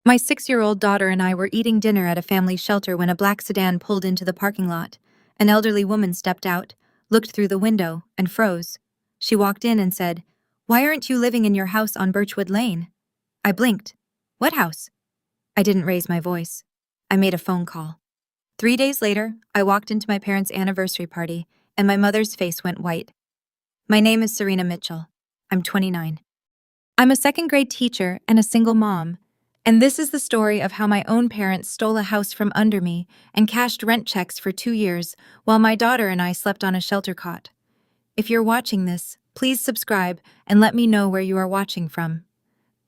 My 6-year-old daughter and I were eating dinner at a family shelter when a black sedan pulled into the parking lot. An elderly woman stepped out, looked through the window, and froze. She walked in and said, "Why aren't you living in your house on Birchwood Lane?" I blinked. "What house?" I didn't raise my voice. I made a phone call. 3 days later, I walked into my parents' anniversary party, and my mother's face went white. My name is Serena Mitchell. I'm 29. I'm a second-grade teacher and a single mom. And this is the story of how my own parents stole a house from under me and cashed rent checks for 2 years while my daughter and I slept on a shelter cot. If you're watching this, please subscribe and let me know where you are watching from.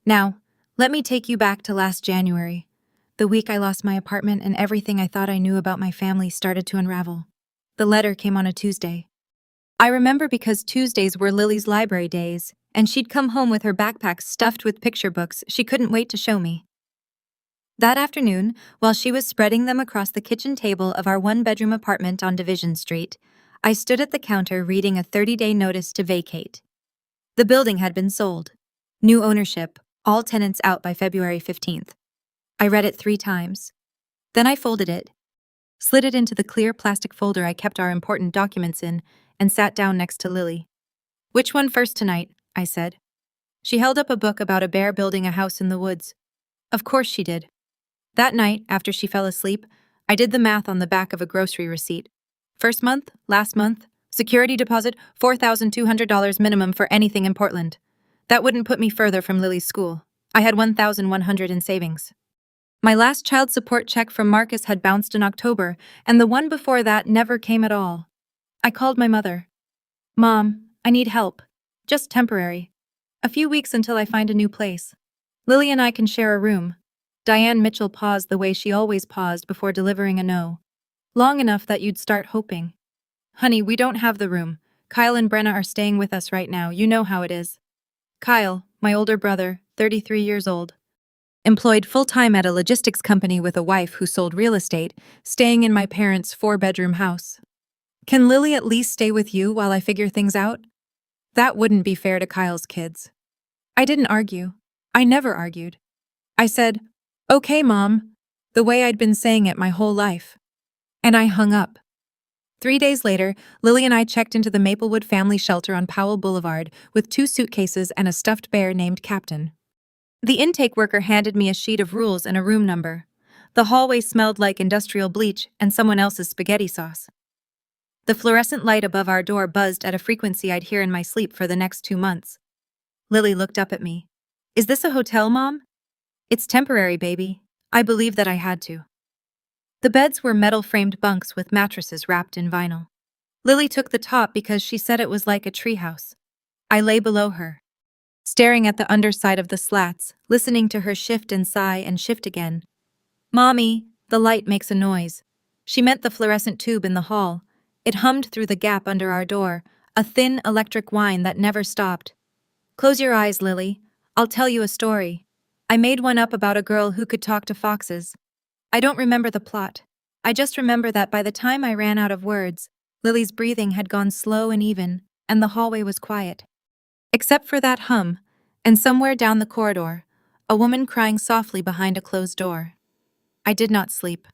Now, let me take you back to last January, the week I lost my apartment and everything I thought I knew about my family started to unravel. The letter came on a Tuesday. I remember because Tuesdays were Lily's library days, and she'd come home with her backpack stuffed with picture books she couldn't wait to show me. That afternoon, while she was spreading them across the kitchen table of our one-bedroom apartment on Division Street, I stood at the counter reading a 30-day notice to vacate. The building had been sold. New ownership, all tenants out by February 15th. I read it 3 times. Then I folded it, slid it into the clear plastic folder I kept our important documents in, and sat down next to Lily. "Which one first tonight?" I said. She held up a book about a bear building a house in the woods. Of course she did. That night, after she fell asleep, I did the math on the back of a grocery receipt. First month, last month, security deposit, $4,200 minimum for anything in Portland. That wouldn't put me further from Lily's school. I had $1,100 in savings. My last child support check from Marcus had bounced in October, and the one before that never came at all. I called my mother. "Mom, I need help. Just temporary. A few weeks until I find a new place. Lily and I can share a room." Diane Mitchell paused the way she always paused before delivering a no. Long enough that you'd start hoping. "Honey, we don't have the room. Kyle and Brenna are staying with us right now. You know how it is." Kyle, my older brother, 33 years old. Employed full-time at a logistics company with a wife who sold real estate, staying in my parents' 4-bedroom house. "Can Lily at least stay with you while I figure things out?" That wouldn't be fair to Kyle's kids. I didn't argue. I never argued. I said, "Okay, Mom," the way I'd been saying it my whole life. And I hung up. 3 days later, Lily and I checked into the Maplewood Family Shelter on Powell Boulevard with 2 suitcases and a stuffed bear named Captain. The intake worker handed me a sheet of rules and a room number. The hallway smelled like industrial bleach and someone else's spaghetti sauce. The fluorescent light above our door buzzed at a frequency I'd hear in my sleep for the next 2 months. Lily looked up at me. "Is this a hotel, Mom?" "It's temporary, baby." I believed that I had to. The beds were metal-framed bunks with mattresses wrapped in vinyl. Lily took the top because she said it was like a treehouse. I lay below her, staring at the underside of the slats, listening to her shift and sigh and shift again. "Mommy," the light makes a noise. She meant the fluorescent tube in the hall. It hummed through the gap under our door, a thin electric whine that never stopped. "Close your eyes, Lily. I'll tell you a story." I made one up about a girl who could talk to foxes. I don't remember the plot. I just remember that by the time I ran out of words, Lily's breathing had gone slow and even, and the hallway was quiet. Except for that hum, and somewhere down the corridor, a woman crying softly behind a closed door. I did not sleep.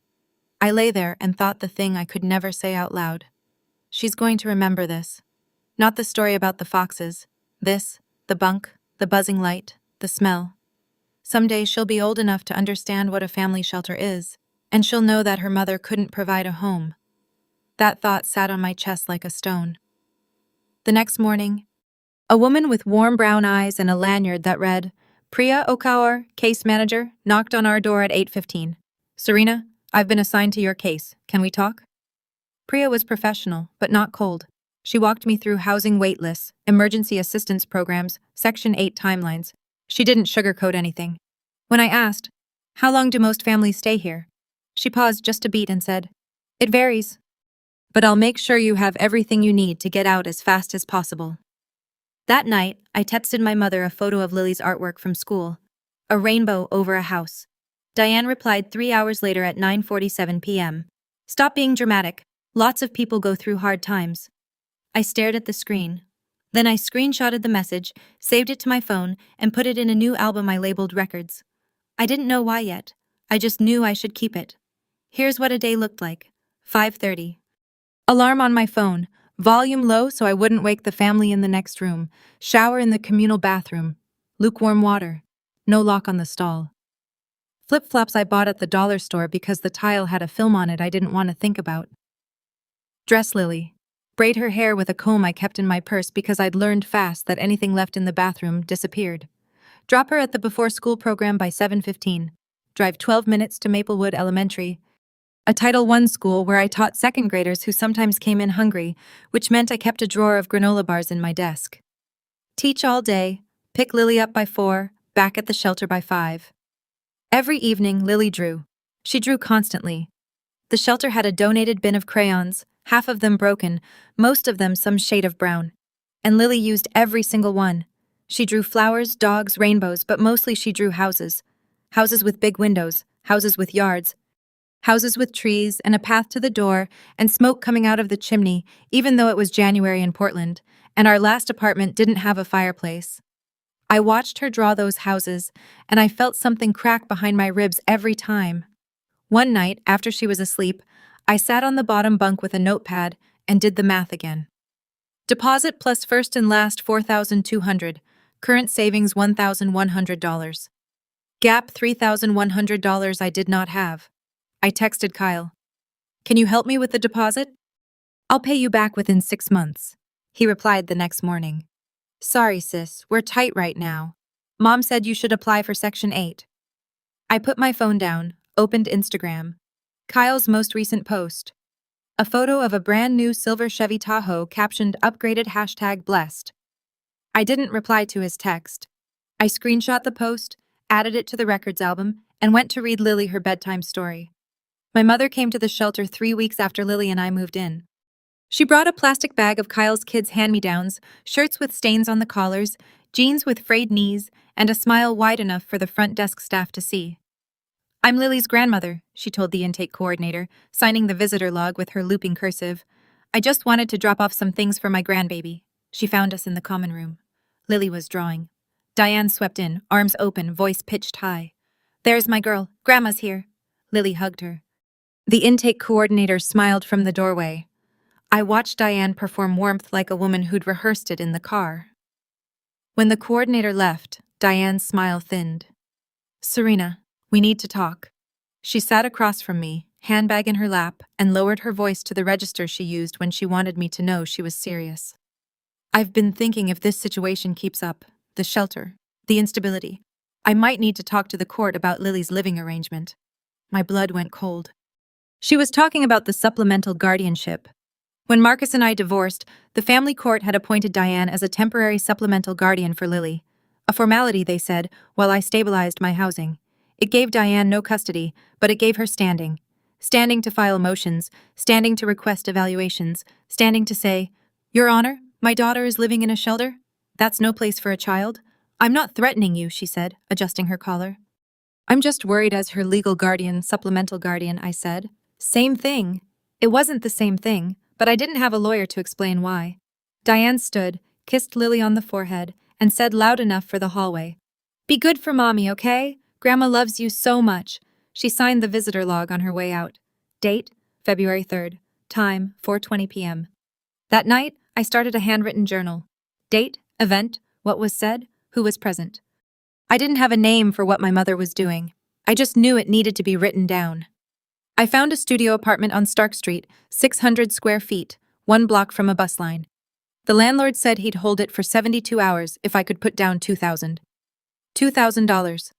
I lay there and thought the thing I could never say out loud. She's going to remember this. Not the story about the foxes. This, the bunk, the buzzing light, the smell. Someday she'll be old enough to understand what a family shelter is, and she'll know that her mother couldn't provide a home. That thought sat on my chest like a stone. The next morning, a woman with warm brown eyes and a lanyard that read, "Priya Okaur, case manager," knocked on our door at 8:15. "Serena, I've been assigned to your case. Can we talk?" Priya was professional, but not cold. She walked me through housing wait lists, emergency assistance programs, Section 8 timelines. She didn't sugarcoat anything. When I asked, "How long do most families stay here?" she paused just a beat and said, "It varies. But I'll make sure you have everything you need to get out as fast as possible." That night, I texted my mother a photo of Lily's artwork from school, a rainbow over a house. Diane replied 3 hours later at 9:47 p.m. "Stop being dramatic. Lots of people go through hard times." I stared at the screen. Then I screenshotted the message, saved it to my phone, and put it in a new album I labeled Records. I didn't know why yet. I just knew I should keep it. Here's what a day looked like. 5:30. Alarm on my phone. Volume low so I wouldn't wake the family in the next room. Shower in the communal bathroom. Lukewarm water. No lock on the stall. Flip-flops I bought at the dollar store because the tile had a film on it I didn't want to think about. Dress Lily. Braid her hair with a comb I kept in my purse because I'd learned fast that anything left in the bathroom disappeared. Drop her at the before-school program by 7:15. Drive 12 minutes to Maplewood Elementary, a Title I school where I taught second graders who sometimes came in hungry, which meant I kept a drawer of granola bars in my desk. Teach all day, pick Lily up by 4, back at the shelter by 5. Every evening, Lily drew. She drew constantly. The shelter had a donated bin of crayons, half of them broken, most of them some shade of brown. And Lily used every single one. She drew flowers, dogs, rainbows, but mostly she drew houses. Houses with big windows, houses with yards, houses with trees and a path to the door and smoke coming out of the chimney, even though it was January in Portland, and our last apartment didn't have a fireplace. I watched her draw those houses, and I felt something crack behind my ribs every time. One night, after she was asleep, I sat on the bottom bunk with a notepad and did the math again. Deposit plus first and last $4,200, current savings $1,100. Gap $3,100 I did not have. I texted Kyle. Can you help me with the deposit? I'll pay you back within 6 months. He replied the next morning. Sorry, sis, we're tight right now. Mom said you should apply for Section 8. I put my phone down, opened Instagram. Kyle's most recent post. A photo of a brand new silver Chevy Tahoe captioned upgraded #blessed. I didn't reply to his text. I screenshot the post, added it to the records album, and went to read Lily her bedtime story. My mother came to the shelter 3 weeks after Lily and I moved in. She brought a plastic bag of Kyle's kids' hand-me-downs, shirts with stains on the collars, jeans with frayed knees, and a smile wide enough for the front desk staff to see. I'm Lily's grandmother, she told the intake coordinator, signing the visitor log with her looping cursive. I just wanted to drop off some things for my grandbaby. She found us in the common room. Lily was drawing. Diane swept in, arms open, voice pitched high. There's my girl. Grandma's here. Lily hugged her. The intake coordinator smiled from the doorway. I watched Diane perform warmth like a woman who'd rehearsed it in the car. When the coordinator left, Diane's smile thinned. Serena, we need to talk. She sat across from me, handbag in her lap, and lowered her voice to the register she used when she wanted me to know she was serious. I've been thinking if this situation keeps up, the shelter, the instability, I might need to talk to the court about Lily's living arrangement. My blood went cold. She was talking about the supplemental guardianship. When Marcus and I divorced, the family court had appointed Diane as a temporary supplemental guardian for Lily. A formality, they said, while I stabilized my housing. It gave Diane no custody, but it gave her standing. Standing to file motions, standing to request evaluations, standing to say, Your Honor, my daughter is living in a shelter? That's no place for a child. I'm not threatening you, she said, adjusting her collar. I'm just worried as her legal guardian, supplemental guardian, I said. Same thing. It wasn't the same thing, but I didn't have a lawyer to explain why. Diane stood, kissed Lily on the forehead, and said loud enough for the hallway. Be good for Mommy, okay? Grandma loves you so much. She signed the visitor log on her way out. Date, February 3rd. Time, 4:20 p.m. That night, I started a handwritten journal. Date, event, what was said, who was present. I didn't have a name for what my mother was doing. I just knew it needed to be written down. I found a studio apartment on Stark Street, 600 square feet, 1 block from a bus line. The landlord said he'd hold it for 72 hours if I could put down $2,000. $2,000.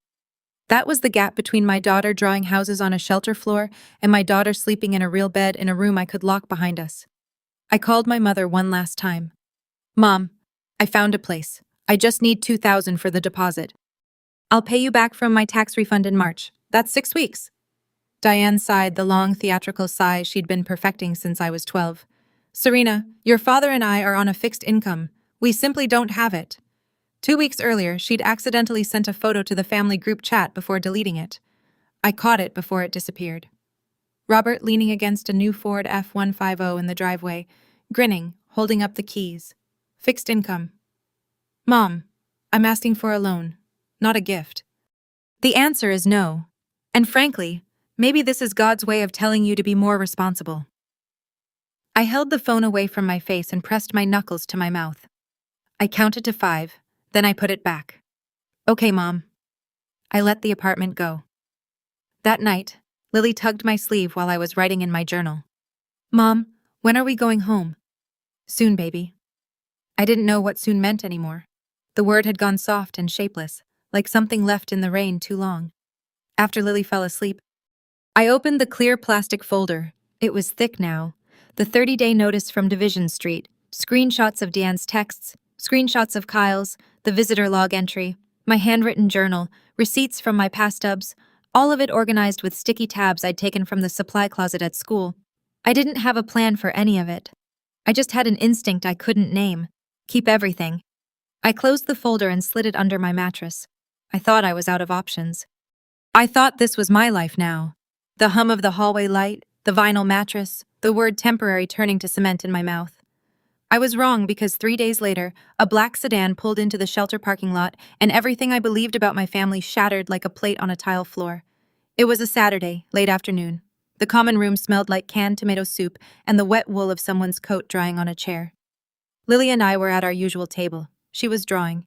That was the gap between my daughter drawing houses on a shelter floor and my daughter sleeping in a real bed in a room I could lock behind us. I called my mother one last time. Mom, I found a place. I just need $2,000 for the deposit. I'll pay you back from my tax refund in March. That's 6 weeks. Diane sighed the long theatrical sigh she'd been perfecting since I was 12. Serena, your father and I are on a fixed income. We simply don't have it. 2 weeks earlier, she'd accidentally sent a photo to the family group chat before deleting it. I caught it before it disappeared. Robert leaning against a new Ford F-150 in the driveway, grinning, holding up the keys. Fixed income. Mom, I'm asking for a loan, not a gift. The answer is no. And frankly, maybe this is God's way of telling you to be more responsible. I held the phone away from my face and pressed my knuckles to my mouth. I counted to 5, then I put it back. Okay, Mom. I let the apartment go. That night, Lily tugged my sleeve while I was writing in my journal. Mom, when are we going home? Soon, baby. I didn't know what soon meant anymore. The word had gone soft and shapeless, like something left in the rain too long. After Lily fell asleep, I opened the clear plastic folder. It was thick now. The 30-day notice from Division Street, screenshots of Deanne's texts, screenshots of Kyle's, the visitor log entry, my handwritten journal, receipts from my past stubs, all of it organized with sticky tabs I'd taken from the supply closet at school. I didn't have a plan for any of it. I just had an instinct I couldn't name. Keep everything. I closed the folder and slid it under my mattress. I thought I was out of options. I thought this was my life now. The hum of the hallway light, the vinyl mattress, the word temporary turning to cement in my mouth. I was wrong because 3 days later, a black sedan pulled into the shelter parking lot and everything I believed about my family shattered like a plate on a tile floor. It was a Saturday, late afternoon. The common room smelled like canned tomato soup and the wet wool of someone's coat drying on a chair. Lily and I were at our usual table. She was drawing.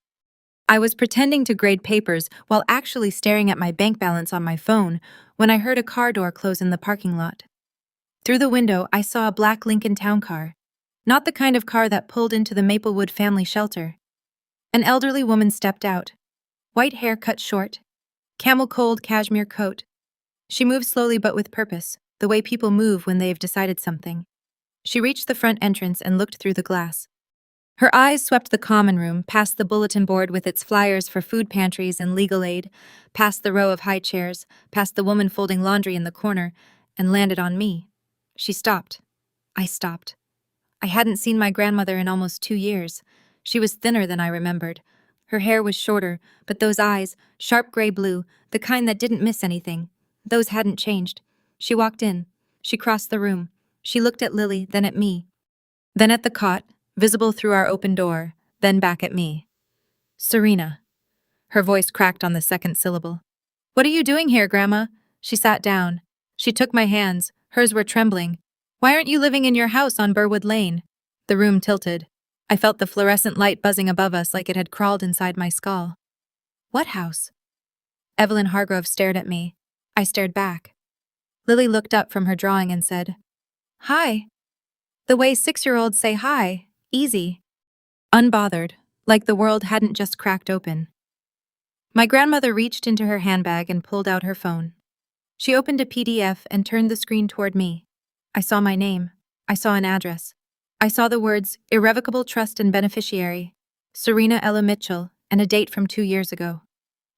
I was pretending to grade papers while actually staring at my bank balance on my phone when I heard a car door close in the parking lot. Through the window, I saw a black Lincoln Town Car. Not the kind of car that pulled into the Maplewood family shelter. An elderly woman stepped out. White hair cut short. Camel-cold cashmere coat. She moved slowly but with purpose, the way people move when they've decided something. She reached the front entrance and looked through the glass. Her eyes swept the common room, past the bulletin board with its flyers for food pantries and legal aid, past the row of high chairs, past the woman folding laundry in the corner, and landed on me. She stopped. I stopped. I hadn't seen my grandmother in almost 2 years. She was thinner than I remembered. Her hair was shorter, but those eyes, sharp gray blue, the kind that didn't miss anything, those hadn't changed. She walked in. She crossed the room. She looked at Lily, then at me. Then at the cot, visible through our open door, then back at me. Serena. Her voice cracked on the second syllable. What are you doing here, Grandma? She sat down. She took my hands. Hers were trembling. Why aren't you living in your house on Burwood Lane? The room tilted. I felt the fluorescent light buzzing above us like it had crawled inside my skull. What house? Evelyn Hargrove stared at me. I stared back. Lily looked up from her drawing and said, Hi. The way 6-year-olds say hi, easy. Unbothered, like the world hadn't just cracked open. My grandmother reached into her handbag and pulled out her phone. She opened a PDF and turned the screen toward me. I saw my name. I saw an address. I saw the words, Irrevocable Trust and Beneficiary, Serena Ella Mitchell, and a date from 2 years ago.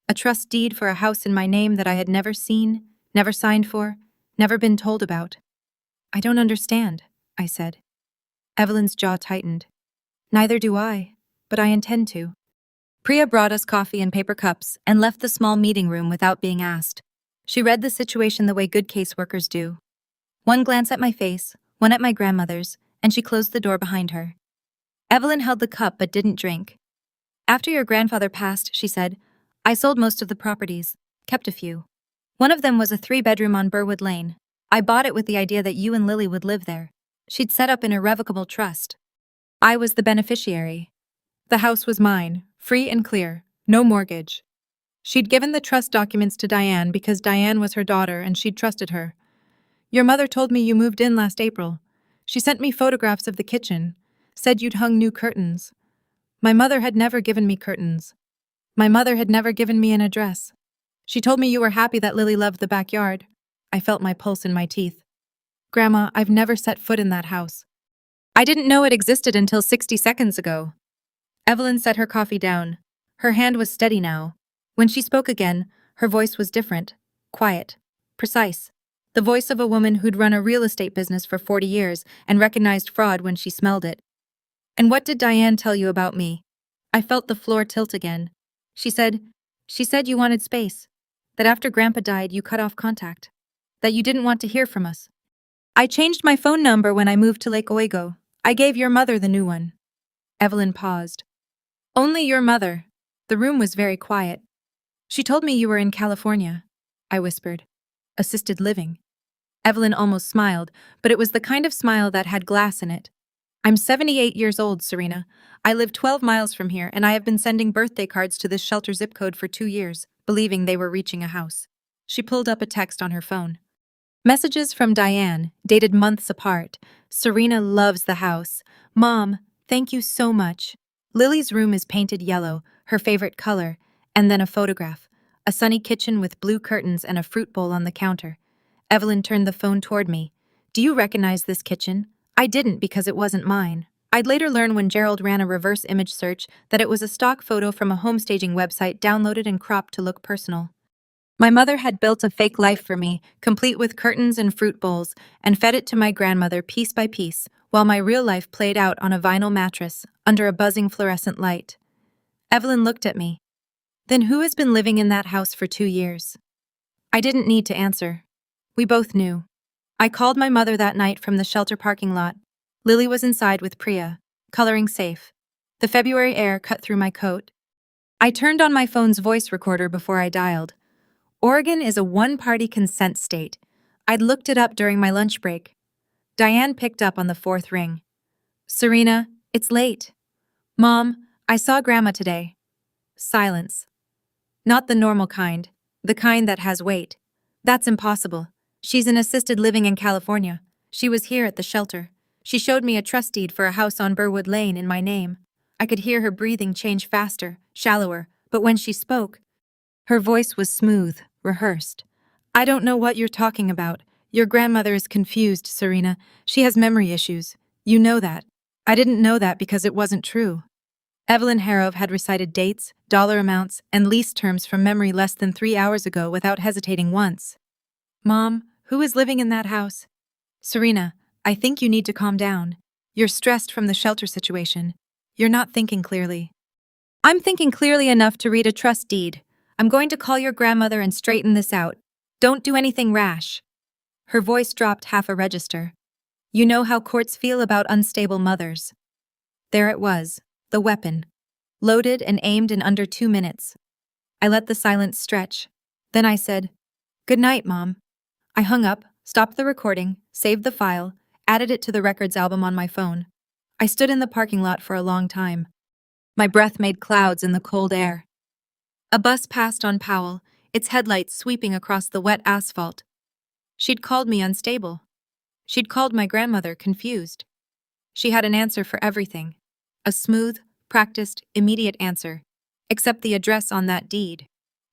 A trust deed for a house in my name that I had never seen, never signed for, never been told about. I don't understand, I said. Evelyn's jaw tightened. Neither do I, but I intend to. Priya brought us coffee in paper cups and left the small meeting room without being asked. She read the situation the way good caseworkers do. One glance at my face, one at my grandmother's, and she closed the door behind her. Evelyn held the cup but didn't drink. After your grandfather passed, she said, I sold most of the properties, kept a few. One of them was a 3-bedroom on Burwood Lane. I bought it with the idea that you and Lily would live there. She'd set up an irrevocable trust. I was the beneficiary. The house was mine, free and clear, no mortgage. She'd given the trust documents to Diane because Diane was her daughter and she'd trusted her. Your mother told me you moved in last April. She sent me photographs of the kitchen, said you'd hung new curtains. My mother had never given me curtains. My mother had never given me an address. She told me you were happy that Lily loved the backyard. I felt my pulse in my teeth. Grandma, I've never set foot in that house. I didn't know it existed until 60 seconds ago. Evelyn set her coffee down. Her hand was steady now. When she spoke again, her voice was different, quiet, precise. The voice of a woman who'd run a real estate business for 40 years and recognized fraud when she smelled it. And what did Diane tell you about me? I felt the floor tilt again. She said you wanted space. That after Grandpa died, you cut off contact. That you didn't want to hear from us. I changed my phone number when I moved to Lake Oego. I gave your mother the new one. Evelyn paused. Only your mother. The room was very quiet. She told me you were in California, I whispered. Assisted living. Evelyn almost smiled, but it was the kind of smile that had glass in it. I'm 78 years old, Serena. I live 12 miles from here, and I have been sending birthday cards to this shelter zip code for 2 years, believing they were reaching a house. She pulled up a text on her phone. Messages from Diane, dated months apart. Serena loves the house. Mom, thank you so much. Lily's room is painted yellow, her favorite color, and then a photograph. A sunny kitchen with blue curtains and a fruit bowl on the counter. Evelyn turned the phone toward me. Do you recognize this kitchen? I didn't because it wasn't mine. I'd later learn when Gerald ran a reverse image search that it was a stock photo from a home staging website downloaded and cropped to look personal. My mother had built a fake life for me, complete with curtains and fruit bowls, and fed it to my grandmother piece by piece, while my real life played out on a vinyl mattress, under a buzzing fluorescent light. Evelyn looked at me. Then who has been living in that house for 2 years? I didn't need to answer. We both knew. I called my mother that night from the shelter parking lot. Lily was inside with Priya, coloring safe. The February air cut through my coat. I turned on my phone's voice recorder before I dialed. Oregon is a one-party consent state. I'd looked it up during my lunch break. Diane picked up on the fourth ring. Serena, it's late. Mom, I saw Grandma today. Silence. Not the normal kind, the kind that has weight. That's impossible. She's in assisted living in California. She was here at the shelter. She showed me a trust deed for a house on Burwood Lane in my name. I could hear her breathing change faster, shallower, but when she spoke, her voice was smooth, rehearsed. I don't know what you're talking about. Your grandmother is confused, Serena. She has memory issues. You know that. I didn't know that because it wasn't true. Evelyn Harrove had recited dates, dollar amounts, and lease terms from memory less than 3 hours ago without hesitating once. Mom, who is living in that house? Serena, I think you need to calm down. You're stressed from the shelter situation. You're not thinking clearly. I'm thinking clearly enough to read a trust deed. I'm going to call your grandmother and straighten this out. Don't do anything rash. Her voice dropped half a register. You know how courts feel about unstable mothers. There it was, the weapon. Loaded and aimed in under 2 minutes. I let the silence stretch. Then I said, Good night, Mom. I hung up, stopped the recording, saved the file, added it to the records album on my phone. I stood in the parking lot for a long time. My breath made clouds in the cold air. A bus passed on Powell, its headlights sweeping across the wet asphalt. She'd called me unstable. She'd called my grandmother confused. She had an answer for everything. A smooth, practiced, immediate answer, except the address on that deed.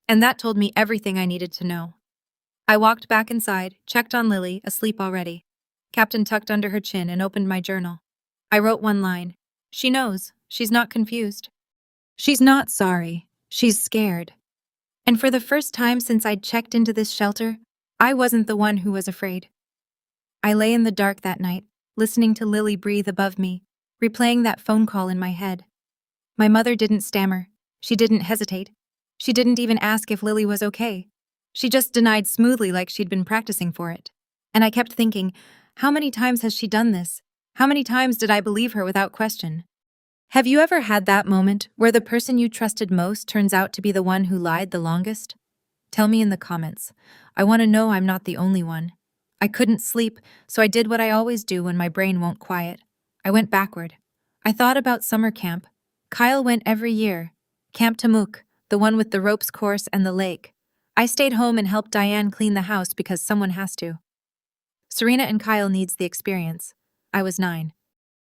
And that told me everything I needed to know. I walked back inside, checked on Lily, asleep already. Captain tucked under her chin and opened my journal. I wrote one line. She knows. She's not confused. She's not sorry. She's scared. And for the first time since I'd checked into this shelter, I wasn't the one who was afraid. I lay in the dark that night, listening to Lily breathe above me, replaying that phone call in my head. My mother didn't stammer. She didn't hesitate. She didn't even ask if Lily was okay. She just denied smoothly like she'd been practicing for it. And I kept thinking, how many times has she done this? How many times did I believe her without question? Have you ever had that moment where the person you trusted most turns out to be the one who lied the longest? Tell me in the comments. I want to know I'm not the only one. I couldn't sleep, so I did what I always do when my brain won't quiet. I went backward. I thought about summer camp. Kyle went every year. Camp Tamuk, the one with the ropes course and the lake. I stayed home and helped Diane clean the house because someone has to. Serena and Kyle needs the experience. I was 9.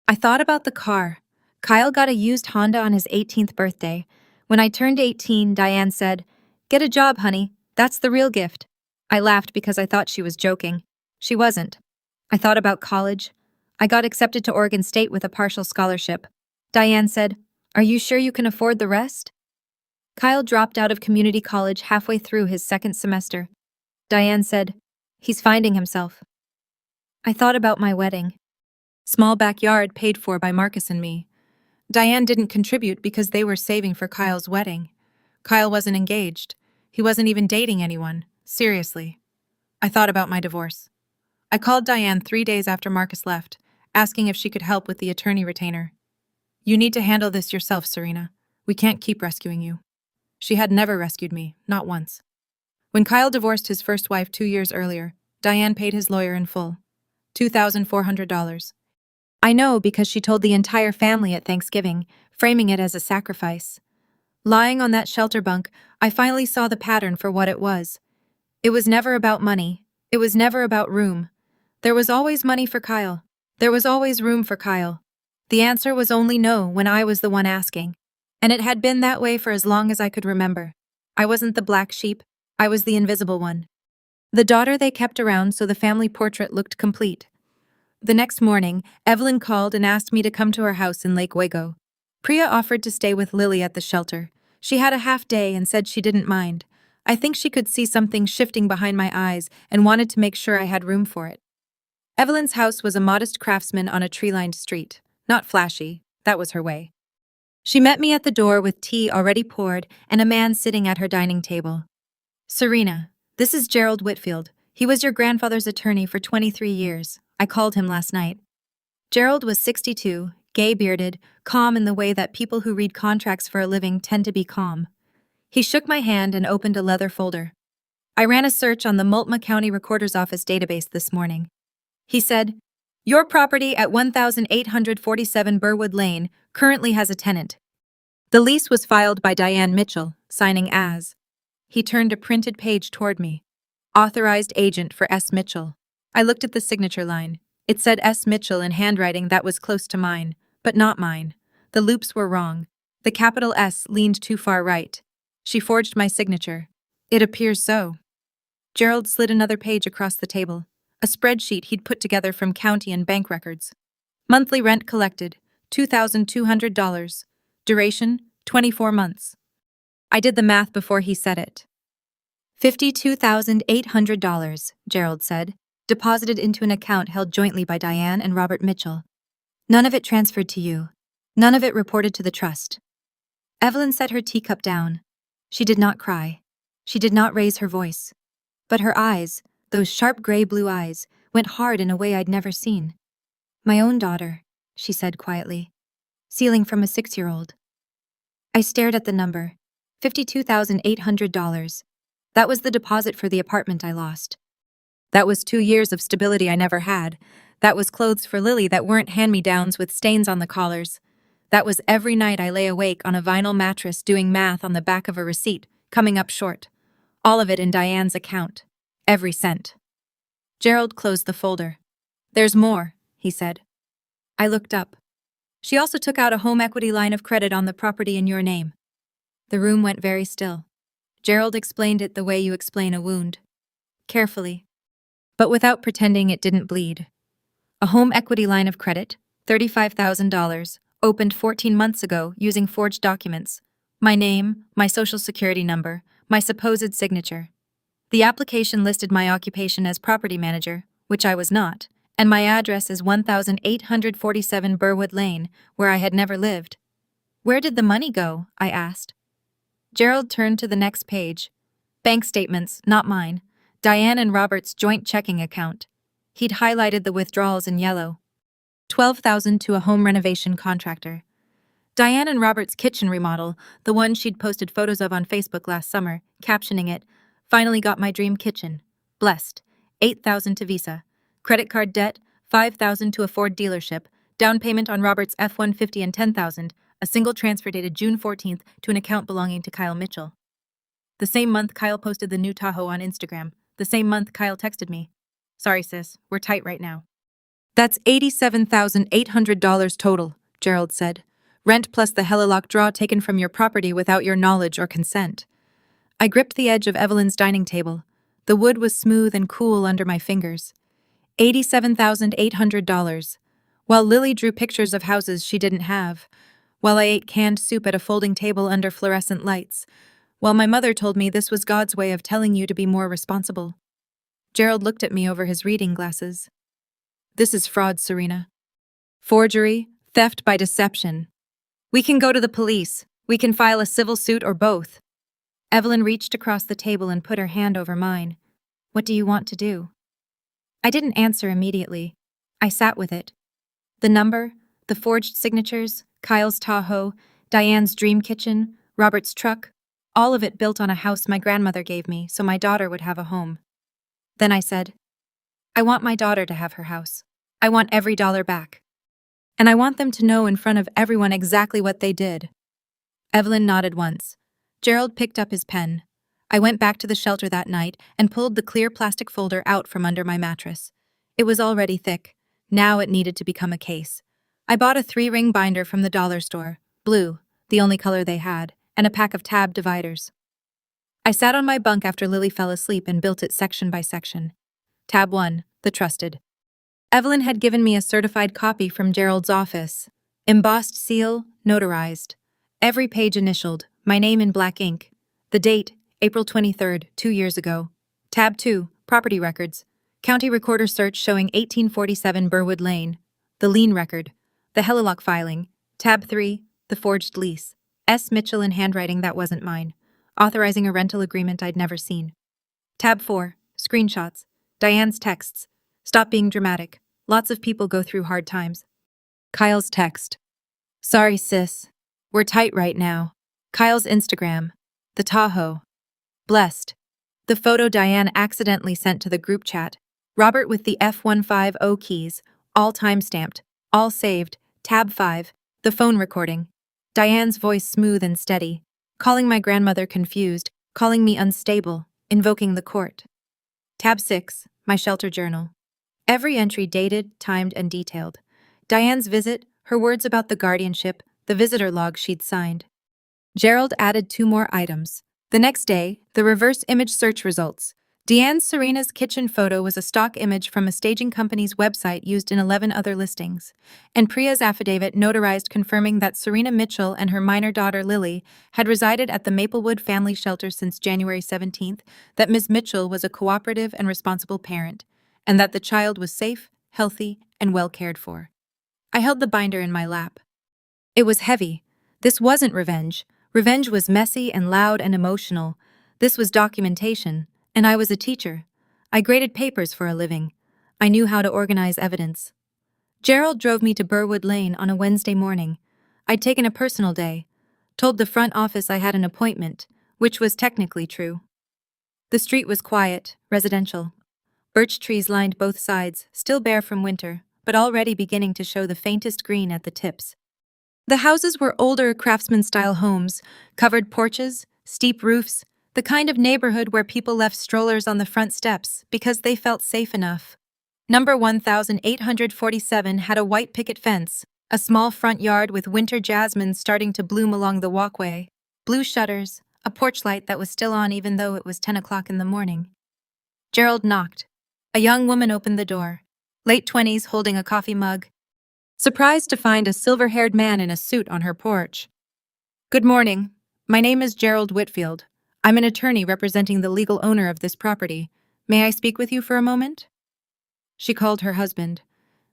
I thought about the car. Kyle got a used Honda on his 18th birthday. When I turned 18, Diane said, Get a job, honey. That's the real gift. I laughed because I thought she was joking. She wasn't. I thought about college. I got accepted to Oregon State with a partial scholarship. Diane said, Are you sure you can afford the rest? Kyle dropped out of community college halfway through his second semester. Diane said, He's finding himself. I thought about my wedding. Small backyard paid for by Marcus and me. Diane didn't contribute because they were saving for Kyle's wedding. Kyle wasn't engaged. He wasn't even dating anyone. Seriously. I thought about my divorce. I called Diane 3 days after Marcus left, asking if she could help with the attorney retainer. You need to handle this yourself, Serena. We can't keep rescuing you. She had never rescued me, not once. When Kyle divorced his first wife 2 years earlier, Diane paid his lawyer in full, $2,400. I know because she told the entire family at Thanksgiving, framing it as a sacrifice. Lying on that shelter bunk, I finally saw the pattern for what it was. It was never about money. It was never about room. There was always money for Kyle. There was always room for Kyle. The answer was only no when I was the one asking. And it had been that way for as long as I could remember. I wasn't the black sheep. I was the invisible one. The daughter they kept around so the family portrait looked complete. The next morning, Evelyn called and asked me to come to her house in Lake Wago. Priya offered to stay with Lily at the shelter. She had a half day and said she didn't mind. I think she could see something shifting behind my eyes and wanted to make sure I had room for it. Evelyn's house was a modest craftsman on a tree-lined street. Not flashy, that was her way. She met me at the door with tea already poured and a man sitting at her dining table. "Serena, this is Gerald Whitfield. He was your grandfather's attorney for 23 years. I called him last night." Gerald was 62, gay-bearded, calm in the way that people who read contracts for a living tend to be calm. He shook my hand and opened a leather folder. "I ran a search on the Multnomah County Recorder's Office database this morning." He said, "Your property at 1847 Burwood Lane currently has a tenant. The lease was filed by Diane Mitchell, signing as." He turned a printed page toward me. "Authorized agent for S. Mitchell." I looked at the signature line. It said S. Mitchell in handwriting that was close to mine, but not mine. The loops were wrong. The capital S leaned too far right. She forged my signature. "It appears so." Gerald slid another page across the table, a spreadsheet he'd put together from county and bank records. Monthly rent collected, $2,200. Duration, 24 months. I did the math before he said it. $52,800, Gerald said, deposited into an account held jointly by Diane and Robert Mitchell. None of it transferred to you. None of it reported to the trust. Evelyn set her teacup down. She did not cry. She did not raise her voice. But her eyes, those sharp gray blue eyes, went hard in a way I'd never seen. "My own daughter," she said quietly. "Stealing from a 6-year-old." I stared at the number. $52,800. That was the deposit for the apartment I lost. That was 2 years of stability I never had. That was clothes for Lily that weren't hand-me-downs with stains on the collars. That was every night I lay awake on a vinyl mattress doing math on the back of a receipt, coming up short. All of it in Diane's account. Every cent. Gerald closed the folder. "There's more," he said. I looked up. "She also took out a home equity line of credit on the property in your name." The room went very still. Gerald explained it the way you explain a wound. Carefully, but without pretending it didn't bleed. "A home equity line of credit, $35,000, opened 14 months ago using forged documents. My name, my social security number, my supposed signature. The application listed my occupation as property manager, which I was not, and my address is 1847 Burwood Lane, where I had never lived." "Where did the money go?" I asked. Gerald turned to the next page. Bank statements, not mine. Diane and Robert's joint checking account. He'd highlighted the withdrawals in yellow. $12,000 to a home renovation contractor. Diane and Robert's kitchen remodel, the one she'd posted photos of on Facebook last summer, captioning it, "Finally got my dream kitchen. Blessed. $8,000 to Visa. Credit card debt, $5,000 to a Ford dealership. Down payment on Robert's F-150 and $10,000. A single transfer dated June 14th to an account belonging to Kyle Mitchell." The same month Kyle posted the new Tahoe on Instagram. The same month Kyle texted me, "Sorry sis, we're tight right now." "That's $87,800 total," Gerald said. "Rent plus the Helilock draw taken from your property without your knowledge or consent." I gripped the edge of Evelyn's dining table. The wood was smooth and cool under my fingers. $87,800. While Lily drew pictures of houses she didn't have. While I ate canned soup at a folding table under fluorescent lights. While my mother told me this was God's way of telling you to be more responsible. Gerald looked at me over his reading glasses. "This is fraud, Serena. Forgery, theft by deception. We can go to the police. We can file a civil suit or both." Evelyn reached across the table and put her hand over mine. "What do you want to do?" I didn't answer immediately. I sat with it. The number, the forged signatures, Kyle's Tahoe, Diane's dream kitchen, Robert's truck, All of it built on a house my grandmother gave me so my daughter would have a home. Then I said, I want my daughter to have her house. I want every dollar back. And I want them to know in front of everyone exactly what they did. Evelyn nodded once. Gerald picked up his pen. I went back to the shelter that night and pulled the clear plastic folder out from under my mattress. It was already thick. Now it needed to become a case. I bought a 3-ring binder from the dollar store, blue, the only color they had, and a pack of tab dividers. I sat on my bunk after Lily fell asleep and built it section by section. Tab 1, the trusted. Evelyn had given me a certified copy from Gerald's office. Embossed seal, notarized. Every page initialed, my name in black ink. The date, April 23rd, 2 years ago. Tab 2, property records. County recorder search showing 1847 Burwood Lane. The lien record. The Helilock filing. Tab 3, the forged lease. S. Mitchell in handwriting that wasn't mine. Authorizing a rental agreement I'd never seen. Tab 4, screenshots. Diane's texts. Stop being dramatic. Lots of people go through hard times. Kyle's text. Sorry, sis. We're tight right now. Kyle's Instagram. The Tahoe. Blessed. The photo Diane accidentally sent to the group chat. Robert with the F150 keys. All time-stamped. All saved. Tab 5. The phone recording. Diane's voice smooth and steady. Calling my grandmother confused. Calling me unstable. Invoking the court. Tab 6. My shelter journal. Every entry dated, timed, and detailed. Diane's visit, her words about the guardianship, the visitor log she'd signed. Gerald added 2 more items. The next day, the reverse image search results. Deanne Serena's kitchen photo was a stock image from a staging company's website used in 11 other listings, and Priya's affidavit notarized confirming that Serena Mitchell and her minor daughter Lily had resided at the Maplewood Family Shelter since January 17th, that Ms. Mitchell was a cooperative and responsible parent, and that the child was safe, healthy, and well cared for. I held the binder in my lap. It was heavy. This wasn't revenge. Revenge was messy and loud and emotional. This was documentation, and I was a teacher. I graded papers for a living. I knew how to organize evidence. Gerald drove me to Burwood Lane on a Wednesday morning. I'd taken a personal day, told the front office I had an appointment, which was technically true. The street was quiet, residential. Birch trees lined both sides, still bare from winter, but already beginning to show the faintest green at the tips. The houses were older craftsman-style homes, covered porches, steep roofs, the kind of neighborhood where people left strollers on the front steps because they felt safe enough. Number 1847 had a white picket fence, a small front yard with winter jasmine starting to bloom along the walkway, blue shutters, a porch light that was still on even though it was 10 o'clock in the morning. Gerald knocked. A young woman opened the door, late 20s, holding a coffee mug. Surprised to find a silver-haired man in a suit on her porch. Good morning. My name is Gerald Whitfield. I'm an attorney representing the legal owner of this property. May I speak with you for a moment? She called her husband.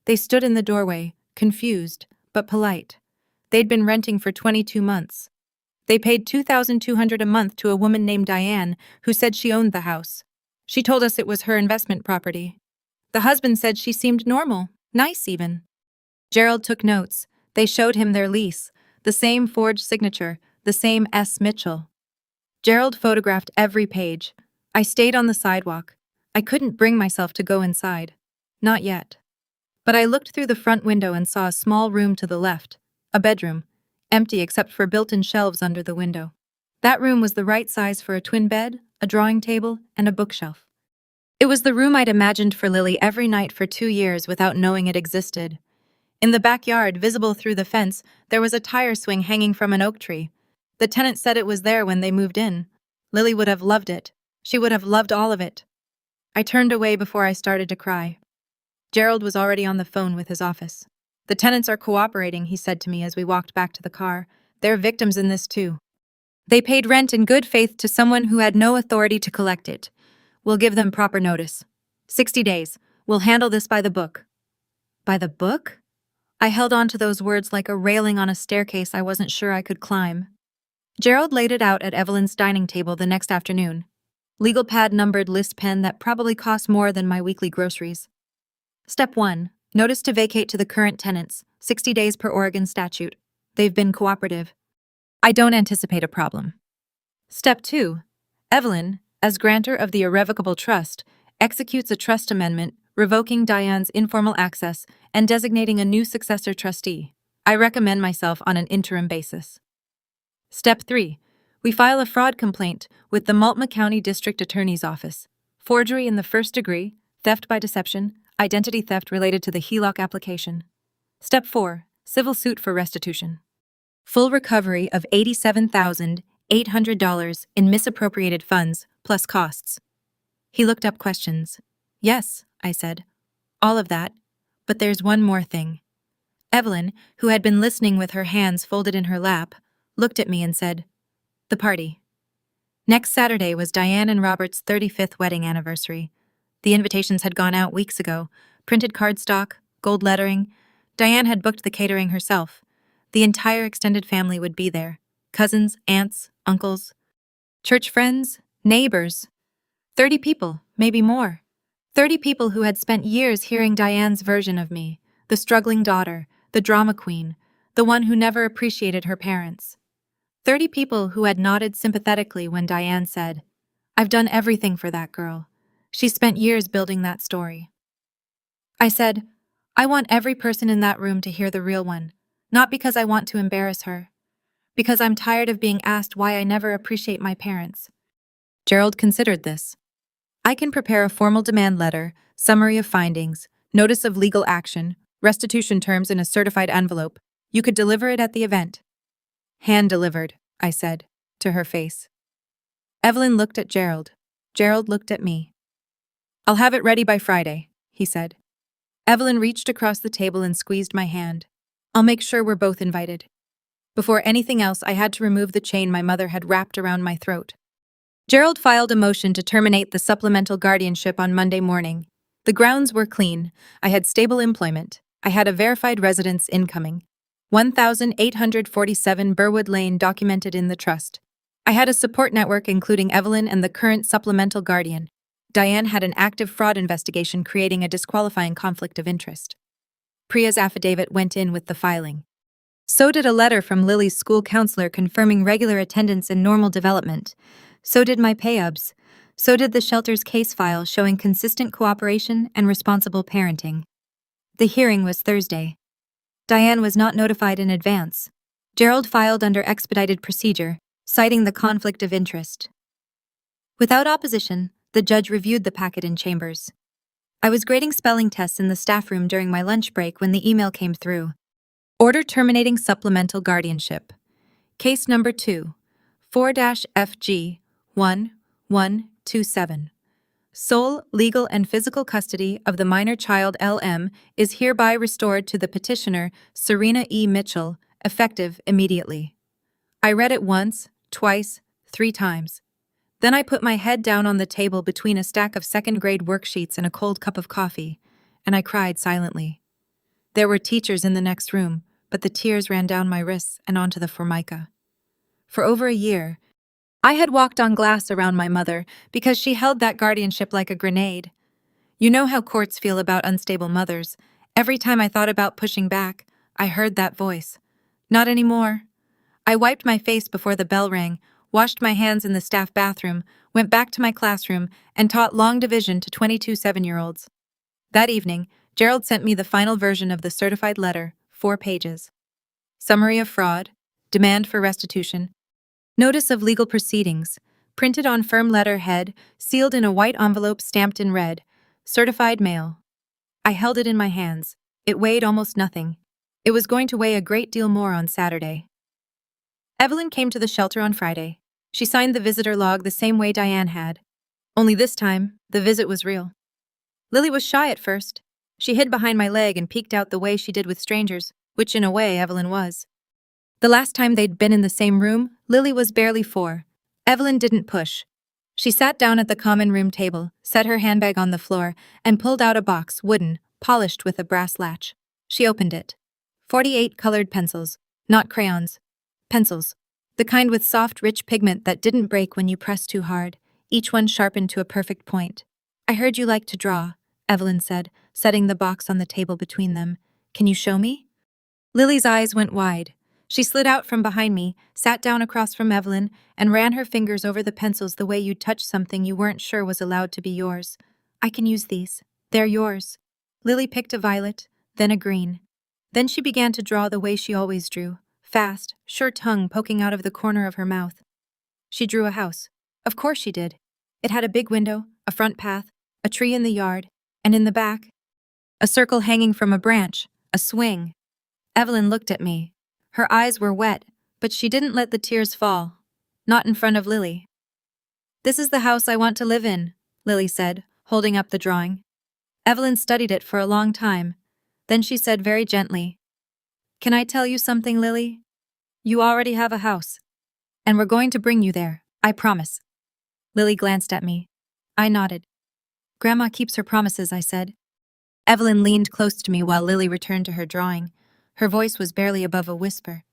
They stood in the doorway, confused, but polite. They'd been renting for 22 months. They paid $2,200 a month to a woman named Diane, who said she owned the house. She told us it was her investment property. The husband said she seemed normal, nice even. Gerald took notes. They showed him their lease, the same forged signature, the same S. Mitchell. Gerald photographed every page. I stayed on the sidewalk. I couldn't bring myself to go inside. Not yet. But I looked through the front window and saw a small room to the left, a bedroom, empty except for built-in shelves under the window. That room was the right size for a twin bed, a drawing table, and a bookshelf. It was the room I'd imagined for Lily every night for 2 years without knowing it existed. In the backyard, visible through the fence, there was a tire swing hanging from an oak tree. The tenant said it was there when they moved in. Lily would have loved it. She would have loved all of it. I turned away before I started to cry. Gerald was already on the phone with his office. The tenants are cooperating, he said to me as we walked back to the car. They're victims in this too. They paid rent in good faith to someone who had no authority to collect it. We'll give them proper notice. 60 days. We'll handle this by the book. By the book? I held on to those words like a railing on a staircase I wasn't sure I could climb. Gerald laid it out at Evelyn's dining table the next afternoon. Legal pad numbered list pen that probably cost more than my weekly groceries. Step 1. Notice to vacate to the current tenants, 60 days per Oregon statute. They've been cooperative. I don't anticipate a problem. Step 2. Evelyn, as grantor of the irrevocable trust, executes a trust amendment revoking Diane's informal access and designating a new successor trustee. I recommend myself on an interim basis. Step 3. We file a fraud complaint with the Multnomah County District Attorney's Office. Forgery in the first degree, theft by deception, identity theft related to the HELOC application. Step 4. Civil suit for restitution. Full recovery of $87,800 in misappropriated funds, plus costs. He looked up questions. Yes, I said. All of that. But there's one more thing. Evelyn, who had been listening with her hands folded in her lap, looked at me and said, "The party." Next Saturday was Diane and Robert's 35th wedding anniversary. The invitations had gone out weeks ago, printed cardstock, gold lettering. Diane had booked the catering herself. The entire extended family would be there. Cousins, aunts, uncles, church friends, neighbors. 30 people, maybe more. 30 people who had spent years hearing Diane's version of me, the struggling daughter, the drama queen, the one who never appreciated her parents. 30 people who had nodded sympathetically when Diane said, "I've done everything for that girl. She spent years building that story." I said, "I want every person in that room to hear the real one, not because I want to embarrass her, because I'm tired of being asked why I never appreciate my parents." Gerald considered this. "I can prepare a formal demand letter, summary of findings, notice of legal action, restitution terms in a certified envelope. You could deliver it at the event." "Hand-delivered," I said, to her face. Evelyn looked at Gerald. Gerald looked at me. "I'll have it ready by Friday," he said. Evelyn reached across the table and squeezed my hand. "I'll make sure we're both invited." Before anything else, I had to remove the chain my mother had wrapped around my throat. Gerald filed a motion to terminate the supplemental guardianship on Monday morning. The grounds were clean. I had stable employment. I had a verified residence incoming. 1847 Burwood Lane documented in the trust. I had a support network including Evelyn and the current supplemental guardian. Diane had an active fraud investigation creating a disqualifying conflict of interest. Priya's affidavit went in with the filing. So did a letter from Lily's school counselor confirming regular attendance and normal development. So did my pay-ubs. So did the shelter's case file showing consistent cooperation and responsible parenting. The hearing was Thursday. Diane was not notified in advance. Gerald filed under expedited procedure, citing the conflict of interest. Without opposition, the judge reviewed the packet in chambers. I was grading spelling tests in the staff room during my lunch break when the email came through. Order terminating supplemental guardianship. Case number 2, 4-FG-1127. Sole legal and physical custody of the minor child LM is hereby restored to the petitioner, Serena E. Mitchell, effective immediately. I read it once, twice, 3 times. Then I put my head down on the table between a stack of second-grade worksheets and a cold cup of coffee, and I cried silently. There were teachers in the next room, but the tears ran down my wrists and onto the formica. For over a year, I had walked on glass around my mother because she held that guardianship like a grenade. You know how courts feel about unstable mothers. Every time I thought about pushing back, I heard that voice. Not anymore. I wiped my face before the bell rang, washed my hands in the staff bathroom, went back to my classroom, and taught long division to 22 7-year-olds. That evening, Gerald sent me the final version of the certified letter, 4 pages. Summary of fraud, demand for restitution, notice of legal proceedings, printed on firm letterhead, sealed in a white envelope stamped in red, certified mail. I held it in my hands. It weighed almost nothing. It was going to weigh a great deal more on Saturday. Evelyn came to the shelter on Friday. She signed the visitor log the same way Diane had. Only this time, the visit was real. Lily was shy at first. She hid behind my leg and peeked out the way she did with strangers, which in a way Evelyn was. The last time they'd been in the same room, Lily was barely 4. Evelyn didn't push. She sat down at the common room table, set her handbag on the floor, and pulled out a box, wooden, polished with a brass latch. She opened it. 48 colored pencils, not crayons. Pencils. The kind with soft, rich pigment that didn't break when you pressed too hard, each one sharpened to a perfect point. "I heard you like to draw," Evelyn said, setting the box on the table between them. "Can you show me?" Lily's eyes went wide. She slid out from behind me, sat down across from Evelyn, and ran her fingers over the pencils the way you'd touch something you weren't sure was allowed to be yours. I can use these. They're yours. Lily picked a violet, then a green. Then she began to draw the way she always drew, fast, sure tongue poking out of the corner of her mouth. She drew a house. Of course she did. It had a big window, a front path, a tree in the yard, and in the back, a circle hanging from a branch, a swing. Evelyn looked at me. Her eyes were wet, but she didn't let the tears fall. Not in front of Lily. "This is the house I want to live in," Lily said, holding up the drawing. Evelyn studied it for a long time. Then she said very gently, "Can I tell you something, Lily? You already have a house. And we're going to bring you there, I promise." Lily glanced at me. I nodded. "Grandma keeps her promises," I said. Evelyn leaned close to me while Lily returned to her drawing. Her voice was barely above a whisper.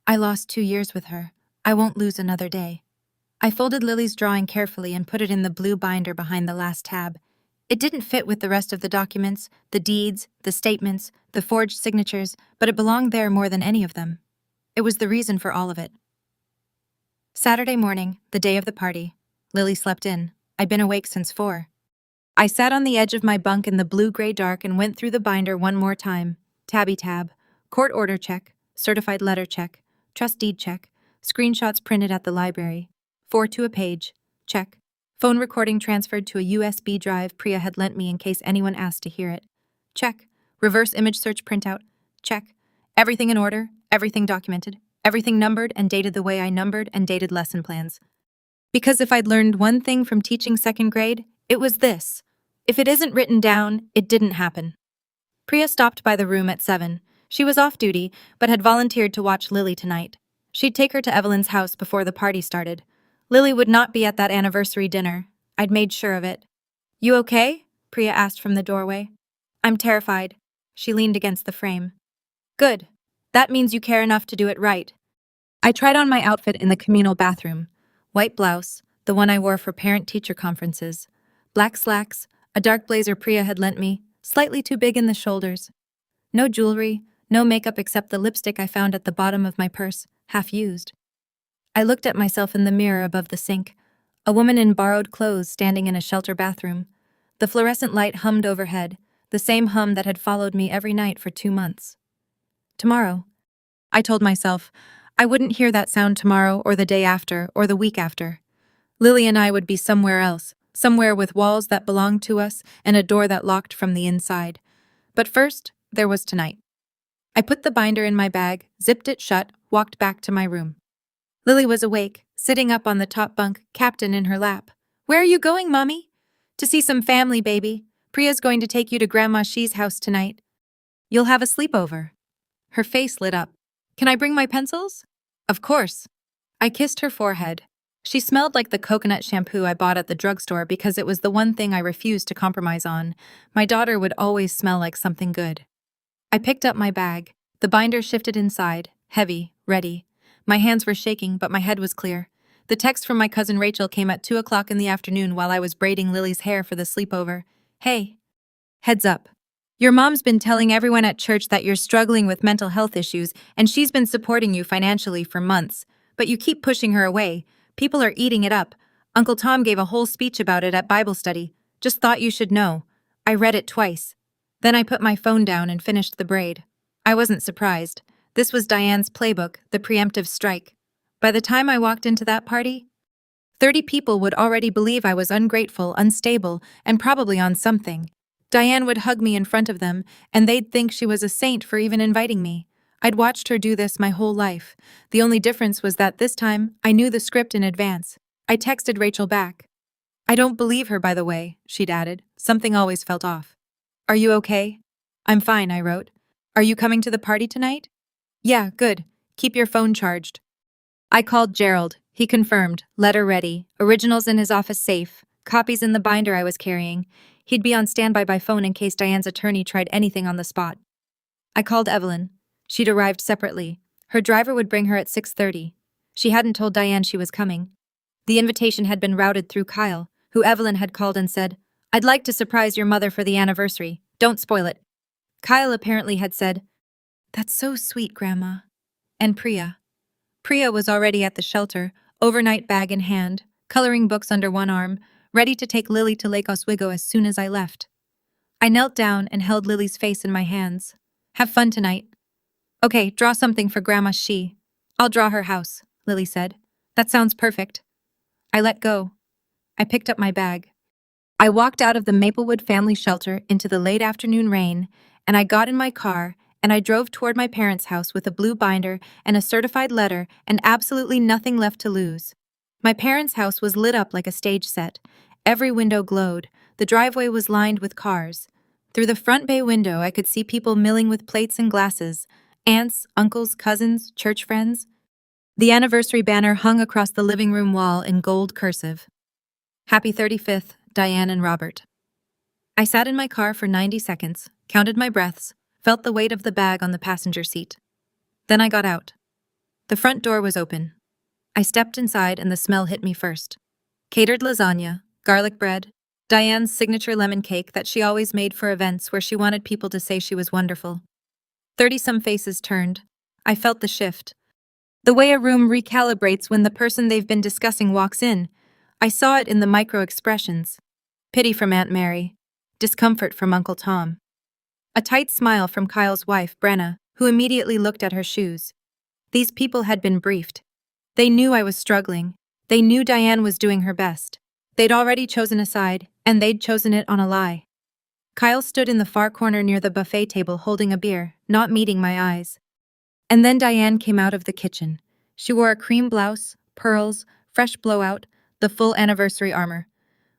"I lost 2 years with her. I won't lose another day." I folded Lily's drawing carefully and put it in the blue binder behind the last tab. It didn't fit with the rest of the documents, the deeds, the statements, the forged signatures, but it belonged there more than any of them. It was the reason for all of it. Saturday morning, the day of the party. Lily slept in. I'd been awake since 4. I sat on the edge of my bunk in the blue-gray dark and went through the binder one more time. Tabby tab, court order check, certified letter check, trust deed check, screenshots printed at the library, 4 to a page, check, phone recording transferred to a USB drive Priya had lent me in case anyone asked to hear it, check, reverse image search printout, check, everything in order, everything documented, everything numbered and dated the way I numbered and dated lesson plans. Because if I'd learned one thing from teaching 2nd grade, it was this: if it isn't written down, it didn't happen. Priya stopped by the room at 7. She was off duty, but had volunteered to watch Lily tonight. She'd take her to Evelyn's house before the party started. Lily would not be at that anniversary dinner. I'd made sure of it. "You okay?" Priya asked from the doorway. "I'm terrified." She leaned against the frame. "Good. That means you care enough to do it right." I tried on my outfit in the communal bathroom. White blouse, the one I wore for parent-teacher conferences. Black slacks, a dark blazer Priya had lent me, slightly too big in the shoulders. No jewelry, no makeup except the lipstick I found at the bottom of my purse, half used. I looked at myself in the mirror above the sink, a woman in borrowed clothes standing in a shelter bathroom. The fluorescent light hummed overhead, the same hum that had followed me every night for 2 months. Tomorrow, I told myself, I wouldn't hear that sound tomorrow or the day after or the week after. Lily and I would be somewhere else, somewhere with walls that belonged to us and a door that locked from the inside. But first, there was tonight. I put the binder in my bag, zipped it shut, walked back to my room. Lily was awake, sitting up on the top bunk, Captain in her lap. "Where are you going, Mommy?" "To see some family, baby. Priya's going to take you to Grandma She's house tonight. You'll have a sleepover." Her face lit up. "Can I bring my pencils?" "Of course." I kissed her forehead. She smelled like the coconut shampoo I bought at the drugstore because it was the one thing I refused to compromise on. My daughter would always smell like something good. I picked up my bag. The binder shifted inside, heavy, ready. My hands were shaking, but my head was clear. The text from my cousin Rachel came at 2 o'clock in the afternoon while I was braiding Lily's hair for the sleepover. "Hey. Heads up. Your mom's been telling everyone at church that you're struggling with mental health issues, and she's been supporting you financially for months. But you keep pushing her away. People are eating it up. Uncle Tom gave a whole speech about it at Bible study. Just thought you should know." I read it twice. Then I put my phone down and finished the braid. I wasn't surprised. This was Diane's playbook, the preemptive strike. By the time I walked into that party, 30 people would already believe I was ungrateful, unstable, and probably on something. Diane would hug me in front of them, and they'd think she was a saint for even inviting me. I'd watched her do this my whole life. The only difference was that this time, I knew the script in advance. I texted Rachel back. "I don't believe her, by the way," she'd added. Something always felt off. "Are you okay?" "I'm fine," I wrote. "Are you coming to the party tonight?" "Yeah, good. Keep your phone charged." I called Gerald. He confirmed. Letter ready. Originals in his office safe. Copies in the binder I was carrying. He'd be on standby by phone in case Diane's attorney tried anything on the spot. I called Evelyn. She'd arrived separately. Her driver would bring her at 6:30. She hadn't told Diane she was coming. The invitation had been routed through Kyle, who Evelyn had called and said, "I'd like to surprise your mother for the anniversary. Don't spoil it." Kyle apparently had said, "That's so sweet, Grandma." and Priya. Priya was already at the shelter, overnight bag in hand, coloring books under one arm, ready to take Lily to Lake Oswego as soon as I left. I knelt down and held Lily's face in my hands. Have fun tonight. Okay, draw something for Grandma She. I'll draw her house, Lily said. That sounds perfect. I let go. I picked up my bag. I walked out of the Maplewood family shelter into the late afternoon rain, and I got in my car and I drove toward my parents' house with a blue binder and a certified letter and absolutely nothing left to lose. My parents' house was lit up like a stage set. Every window glowed. The driveway was lined with cars. Through the front bay window, I could see people milling with plates and glasses. Aunts, uncles, cousins, church friends. The anniversary banner hung across the living room wall in gold cursive. Happy 35th, Diane and Robert. I sat in my car for 90 seconds, counted my breaths, felt the weight of the bag on the passenger seat. Then I got out. The front door was open. I stepped inside and the smell hit me first. Catered lasagna, garlic bread, Diane's signature lemon cake that she always made for events where she wanted people to say she was wonderful. 30-some faces turned. I felt the shift. The way a room recalibrates when the person they've been discussing walks in. I saw it in the micro-expressions. Pity from Aunt Mary. Discomfort from Uncle Tom. A tight smile from Kyle's wife, Brenna, who immediately looked at her shoes. These people had been briefed. They knew I was struggling. They knew Diane was doing her best. They'd already chosen a side, and they'd chosen it on a lie. Kyle stood in the far corner near the buffet table holding a beer, not meeting my eyes. And then Diane came out of the kitchen. She wore a cream blouse, pearls, fresh blowout, the full anniversary armor.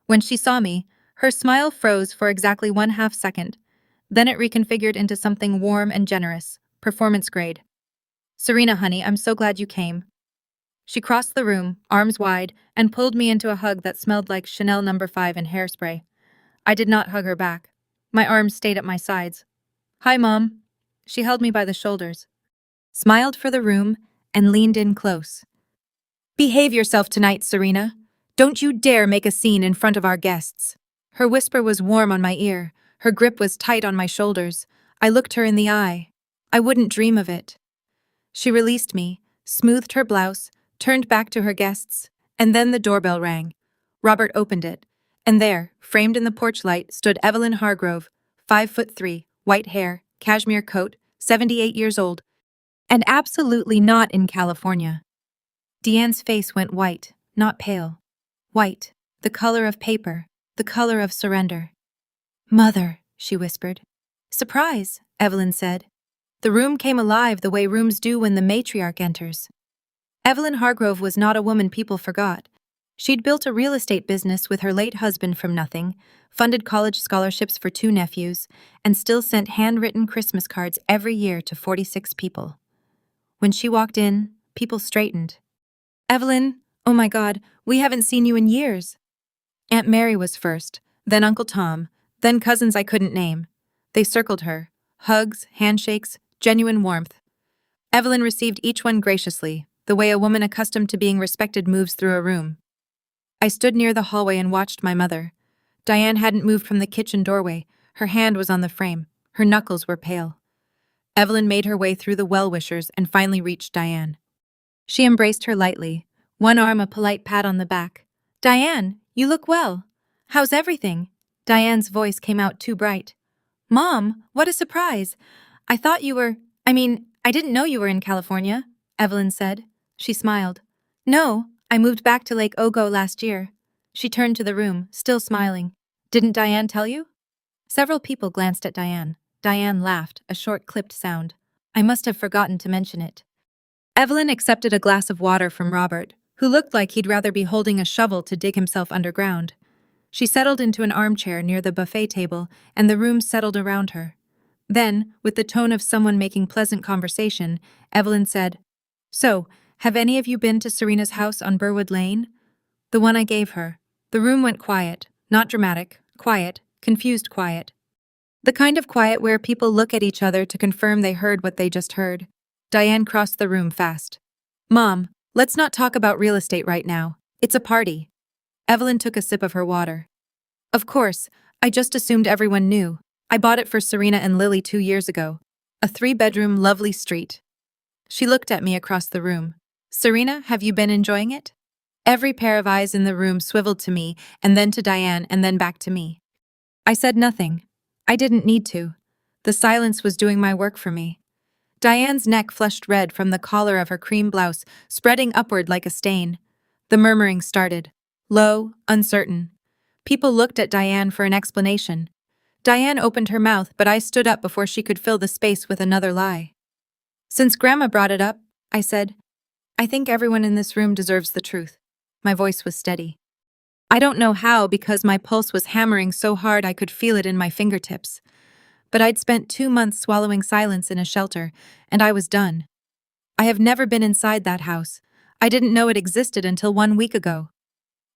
When she saw me, her smile froze for exactly 1/2 second. Then it reconfigured into something warm and generous, performance grade. Serena, honey, I'm so glad you came. She crossed the room, arms wide, and pulled me into a hug that smelled like Chanel No. 5 and hairspray. I did not hug her back. My arms stayed at my sides. Hi, Mom. She held me by the shoulders, smiled for the room, and leaned in close. Behave yourself tonight, Serena. Don't you dare make a scene in front of our guests. Her whisper was warm on my ear. Her grip was tight on my shoulders. I looked her in the eye. I wouldn't dream of it. She released me, smoothed her blouse, turned back to her guests, and then the doorbell rang. Robert opened it, and there, framed in the porch light, stood Evelyn Hargrove, 5'3", white hair, cashmere coat, 78 years old, and absolutely not in California. Deanne's face went white, not pale. White, the color of paper, the color of surrender. Mother, she whispered. Surprise, Evelyn said. The room came alive the way rooms do when the matriarch enters. Evelyn Hargrove was not a woman people forgot. She'd built a real estate business with her late husband from nothing, funded college scholarships for 2 nephews, and still sent handwritten Christmas cards every year to 46 people. When she walked in, people straightened. Evelyn, oh my God, we haven't seen you in years. Aunt Mary was first, then Uncle Tom, then cousins I couldn't name. They circled her. Hugs, handshakes, genuine warmth. Evelyn received each one graciously, the way a woman accustomed to being respected moves through a room. I stood near the hallway and watched my mother. Diane hadn't moved from the kitchen doorway. Her hand was on the frame. Her knuckles were pale. Evelyn made her way through the well-wishers and finally reached Diane. She embraced her lightly, one arm a polite pat on the back. Diane, you look well. How's everything? Diane's voice came out too bright. Mom, what a surprise. I didn't know you were in California, Evelyn said. She smiled. No, I moved back to Lake Ogo last year. She turned to the room, still smiling. Didn't Diane tell you? Several people glanced at Diane. Diane laughed, a short clipped sound. I must have forgotten to mention it. Evelyn accepted a glass of water from Robert, who looked like he'd rather be holding a shovel to dig himself underground. She settled into an armchair near the buffet table, and the room settled around her. Then, with the tone of someone making pleasant conversation, Evelyn said, So, have any of you been to Serena's house on Burwood Lane? The one I gave her. The room went quiet, not dramatic, quiet, confused quiet. The kind of quiet where people look at each other to confirm they heard what they just heard. Diane crossed the room fast. Mom, let's not talk about real estate right now. It's a party. Evelyn took a sip of her water. Of course, I just assumed everyone knew. I bought it for Serena and Lily 2 years ago. A 3-bedroom, lovely street. She looked at me across the room. Serena, have you been enjoying it? Every pair of eyes in the room swiveled to me, and then to Diane, and then back to me. I said nothing. I didn't need to. The silence was doing my work for me. Diane's neck flushed red from the collar of her cream blouse, spreading upward like a stain. The murmuring started. Low, uncertain. People looked at Diane for an explanation. Diane opened her mouth, but I stood up before she could fill the space with another lie. Since Grandma brought it up, I said, I think everyone in this room deserves the truth. My voice was steady. I don't know how, because my pulse was hammering so hard I could feel it in my fingertips. But I'd spent 2 months swallowing silence in a shelter, and I was done. I have never been inside that house. I didn't know it existed until 1 week ago.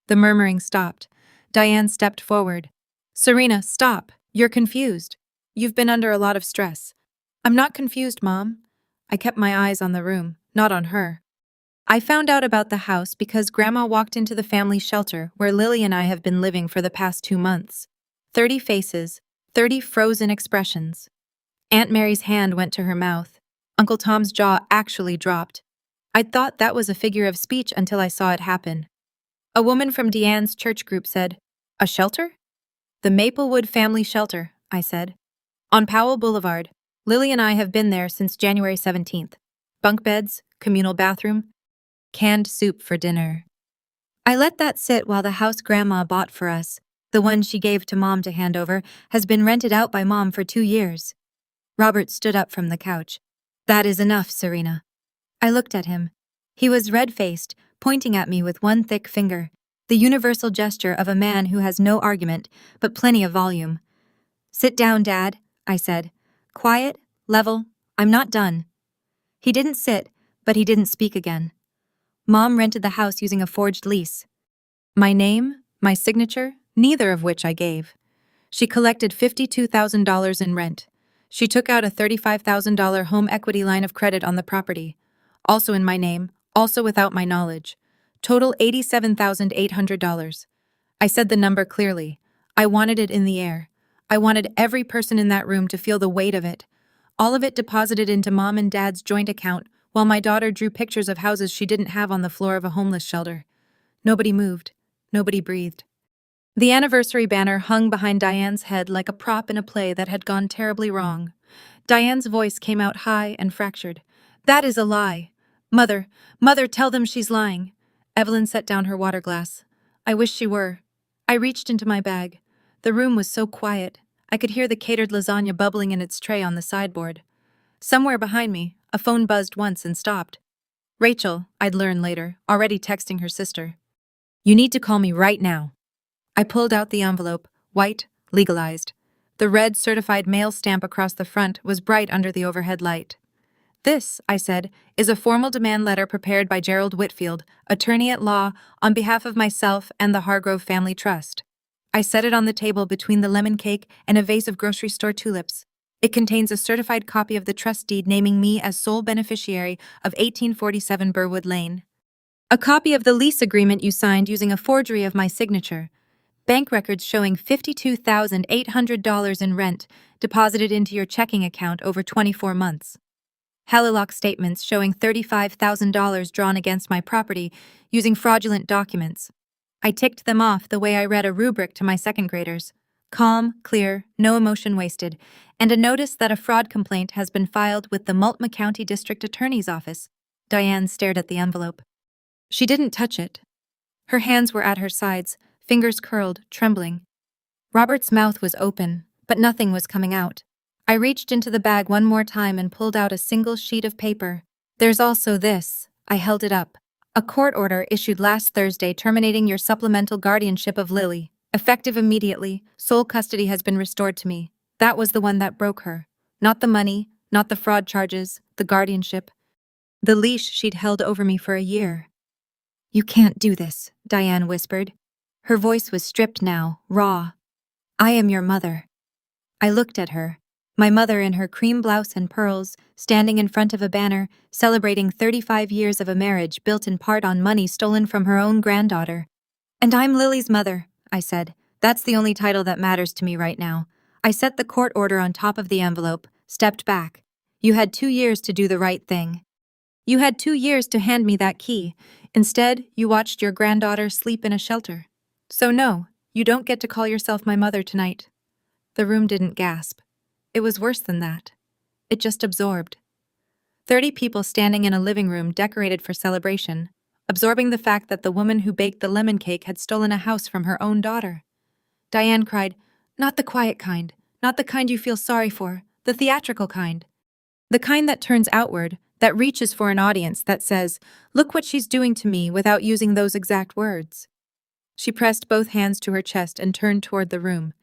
The murmuring stopped. Diane stepped forward. Serena, stop. You're confused. You've been under a lot of stress. I'm not confused, Mom. I kept my eyes on the room, not on her. I found out about the house because Grandma walked into the family shelter where Lily and I have been living for the past 2 months. 30 faces, 30 frozen expressions. Aunt Mary's hand went to her mouth. Uncle Tom's jaw actually dropped. I'd thought that was a figure of speech until I saw it happen. A woman from Deanne's church group said, A shelter? The Maplewood Family Shelter, I said. On Powell Boulevard. Lily and I have been there since January 17th. Bunk beds, communal bathroom, canned soup for dinner. I let that sit while the house Grandma bought for us, the one she gave to Mom to hand over, has been rented out by Mom for 2 years. Robert stood up from the couch. That is enough, Serena. I looked at him. He was red-faced, pointing at me with one thick finger, the universal gesture of a man who has no argument, but plenty of volume. Sit down, Dad, I said. Quiet, level, I'm not done. He didn't sit, but he didn't speak again. Mom rented the house using a forged lease. My name, my signature, neither of which I gave. She collected $52,000 in rent. She took out a $35,000 home equity line of credit on the property. Also in my name, also without my knowledge. Total $87,800. I said the number clearly. I wanted it in the air. I wanted every person in that room to feel the weight of it. All of it deposited into Mom and Dad's joint account, while my daughter drew pictures of houses she didn't have on the floor of a homeless shelter. Nobody moved. Nobody breathed. The anniversary banner hung behind Diane's head like a prop in a play that had gone terribly wrong. Diane's voice came out high and fractured. That is a lie. Mother, tell them she's lying. Evelyn set down her water glass. I wish she were. I reached into my bag. The room was so quiet. I could hear the catered lasagna bubbling in its tray on the sideboard. Somewhere behind me, a phone buzzed once and stopped. Rachel, I'd learn later, already texting her sister. You need to call me right now. I pulled out the envelope, white, legalized. The red certified mail stamp across the front was bright under the overhead light. This, I said, is a formal demand letter prepared by Gerald Whitfield, attorney at law, on behalf of myself and the Hargrove Family Trust. I set it on the table between the lemon cake and a vase of grocery store tulips. It contains a certified copy of the trust deed naming me as sole beneficiary of 1847 Burwood Lane. A copy of the lease agreement you signed using a forgery of my signature. Bank records showing $52,800 in rent deposited into your checking account over 24 months. Halilok statements showing $35,000 drawn against my property using fraudulent documents. I ticked them off the way I read a rubric to my second graders. Calm, clear, no emotion wasted, and a notice that a fraud complaint has been filed with the Multnomah County District Attorney's Office. Diane stared at the envelope. She didn't touch it. Her hands were at her sides, fingers curled, trembling. Robert's mouth was open, but nothing was coming out. I reached into the bag one more time and pulled out a single sheet of paper. There's also this. I held it up. A court order issued last Thursday terminating your supplemental guardianship of Lily. Effective immediately, sole custody has been restored to me. That was the one that broke her. Not the money, not the fraud charges, the guardianship. The leash she'd held over me for a year. You can't do this, Diane whispered. Her voice was stripped now, raw. I am your mother. I looked at her. My mother in her cream blouse and pearls, standing in front of a banner, celebrating 35 years of a marriage built in part on money stolen from her own granddaughter. And I'm Lily's mother, I said. That's the only title that matters to me right now. I set the court order on top of the envelope, stepped back. You had 2 years to do the right thing. You had 2 years to hand me that key. Instead, you watched your granddaughter sleep in a shelter. So no, you don't get to call yourself my mother tonight." The room didn't gasp. It was worse than that. It just absorbed. 30 people standing in a living room decorated for celebration, absorbing the fact that the woman who baked the lemon cake had stolen a house from her own daughter. Diane cried, "Not the quiet kind, not the kind you feel sorry for, the theatrical kind. The kind that turns outward, that reaches for an audience, that says, 'Look what she's doing to me,' without using those exact words." She pressed both hands to her chest and turned toward the room.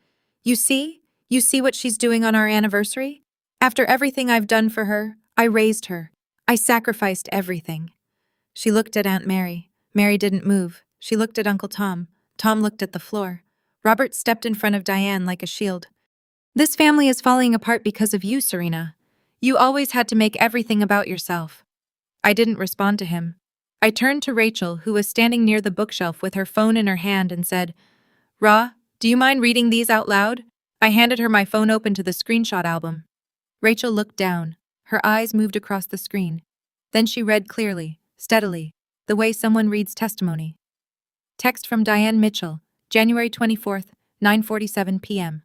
"You see? You see what she's doing on our anniversary? After everything I've done for her, I raised her. I sacrificed everything." She looked at Aunt Mary. Mary didn't move. She looked at Uncle Tom. Tom looked at the floor. Robert stepped in front of Diane like a shield. "This family is falling apart because of you, Serena. You always had to make everything about yourself." I didn't respond to him. I turned to Rachel, who was standing near the bookshelf with her phone in her hand, and said, "Ra, do you mind reading these out loud?" I handed her my phone open to the screenshot album. Rachel looked down. Her eyes moved across the screen. Then she read clearly, steadily, the way someone reads testimony. Text from Diane Mitchell, January 24th, 9:47 p.m.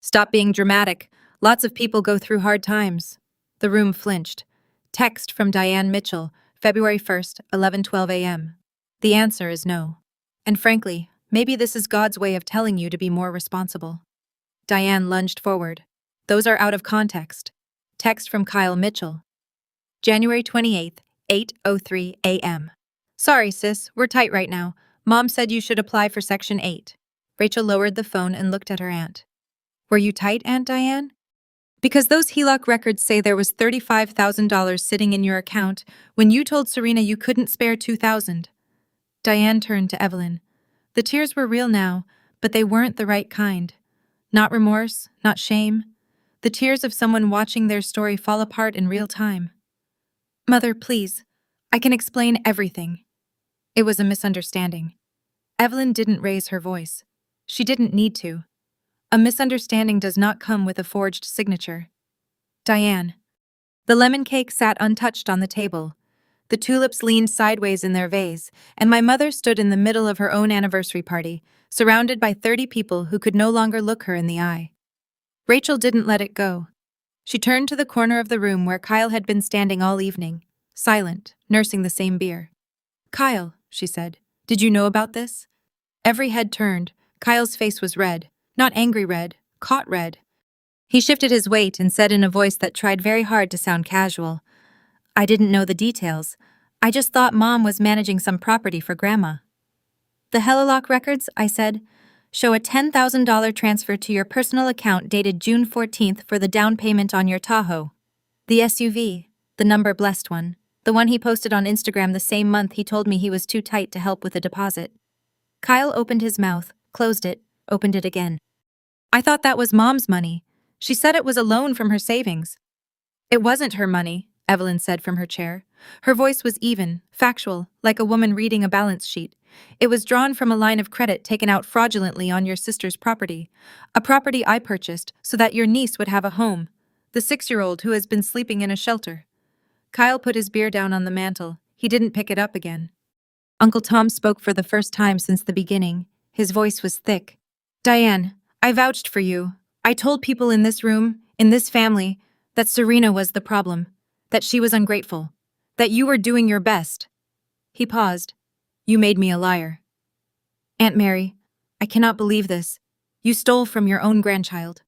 "Stop being dramatic. Lots of people go through hard times." The room flinched. Text from Diane Mitchell, February 1st, 11:12 a.m. "The answer is no. And frankly, maybe this is God's way of telling you to be more responsible." Diane lunged forward. "Those are out of context." Text from Kyle Mitchell, January 28th, 8:03 a.m. "Sorry, sis, we're tight right now. Mom said you should apply for Section 8. Rachel lowered the phone and looked at her aunt. "Were you tight, Aunt Diane?" "Because those HELOC records say there was $35,000 sitting in your account when you told Serena you couldn't spare $2,000. Diane turned to Evelyn. The tears were real now, but they weren't the right kind. Not remorse, not shame. The tears of someone watching their story fall apart in real time. "Mother, please. I can explain everything." It was a misunderstanding. Evelyn didn't raise her voice. She didn't need to. A misunderstanding does not come with a forged signature. "Diane." The lemon cake sat untouched on the table. The tulips leaned sideways in their vase, and my mother stood in the middle of her own anniversary party, surrounded by 30 people who could no longer look her in the eye. Rachel didn't let it go. She turned to the corner of the room where Kyle had been standing all evening, silent, nursing the same beer. "Kyle," she said, "did you know about this?" Every head turned. Kyle's face was red, not angry red, caught red. He shifted his weight and said in a voice that tried very hard to sound casual, "I didn't know the details. I just thought Mom was managing some property for Grandma." "The HELOC records," I said, "show a $10,000 transfer to your personal account dated June 14th for the down payment on your Tahoe. The SUV, the number blessed one, the one he posted on Instagram the same month he told me he was too tight to help with the deposit." Kyle opened his mouth, closed it, opened it again. "I thought that was Mom's money. She said it was a loan from her savings." "It wasn't her money," Evelyn said from her chair. Her voice was even, factual, like a woman reading a balance sheet. "It was drawn from a line of credit taken out fraudulently on your sister's property. A property I purchased so that your niece would have a home. The 6-year-old who has been sleeping in a shelter." Kyle put his beer down on the mantel. He didn't pick it up again. Uncle Tom spoke for the first time since the beginning. His voice was thick. "Diane, I vouched for you. I told people in this room, in this family, that Serena was the problem, that she was ungrateful, that you were doing your best." He paused. "You made me a liar." "Aunt Mary, I cannot believe this. You stole from your own grandchild."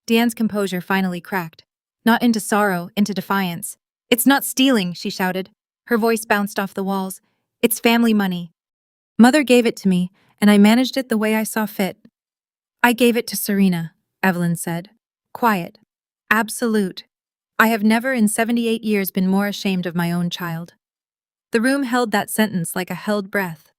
Diane's composure finally cracked. Not into sorrow, into defiance. "It's not stealing," she shouted. Her voice bounced off the walls. "It's family money. Mother gave it to me, and I managed it the way I saw fit." "I gave it to Serena," Evelyn said. Quiet. Absolute. "I have never in 78 years been more ashamed of my own child." The room held that sentence like a held breath.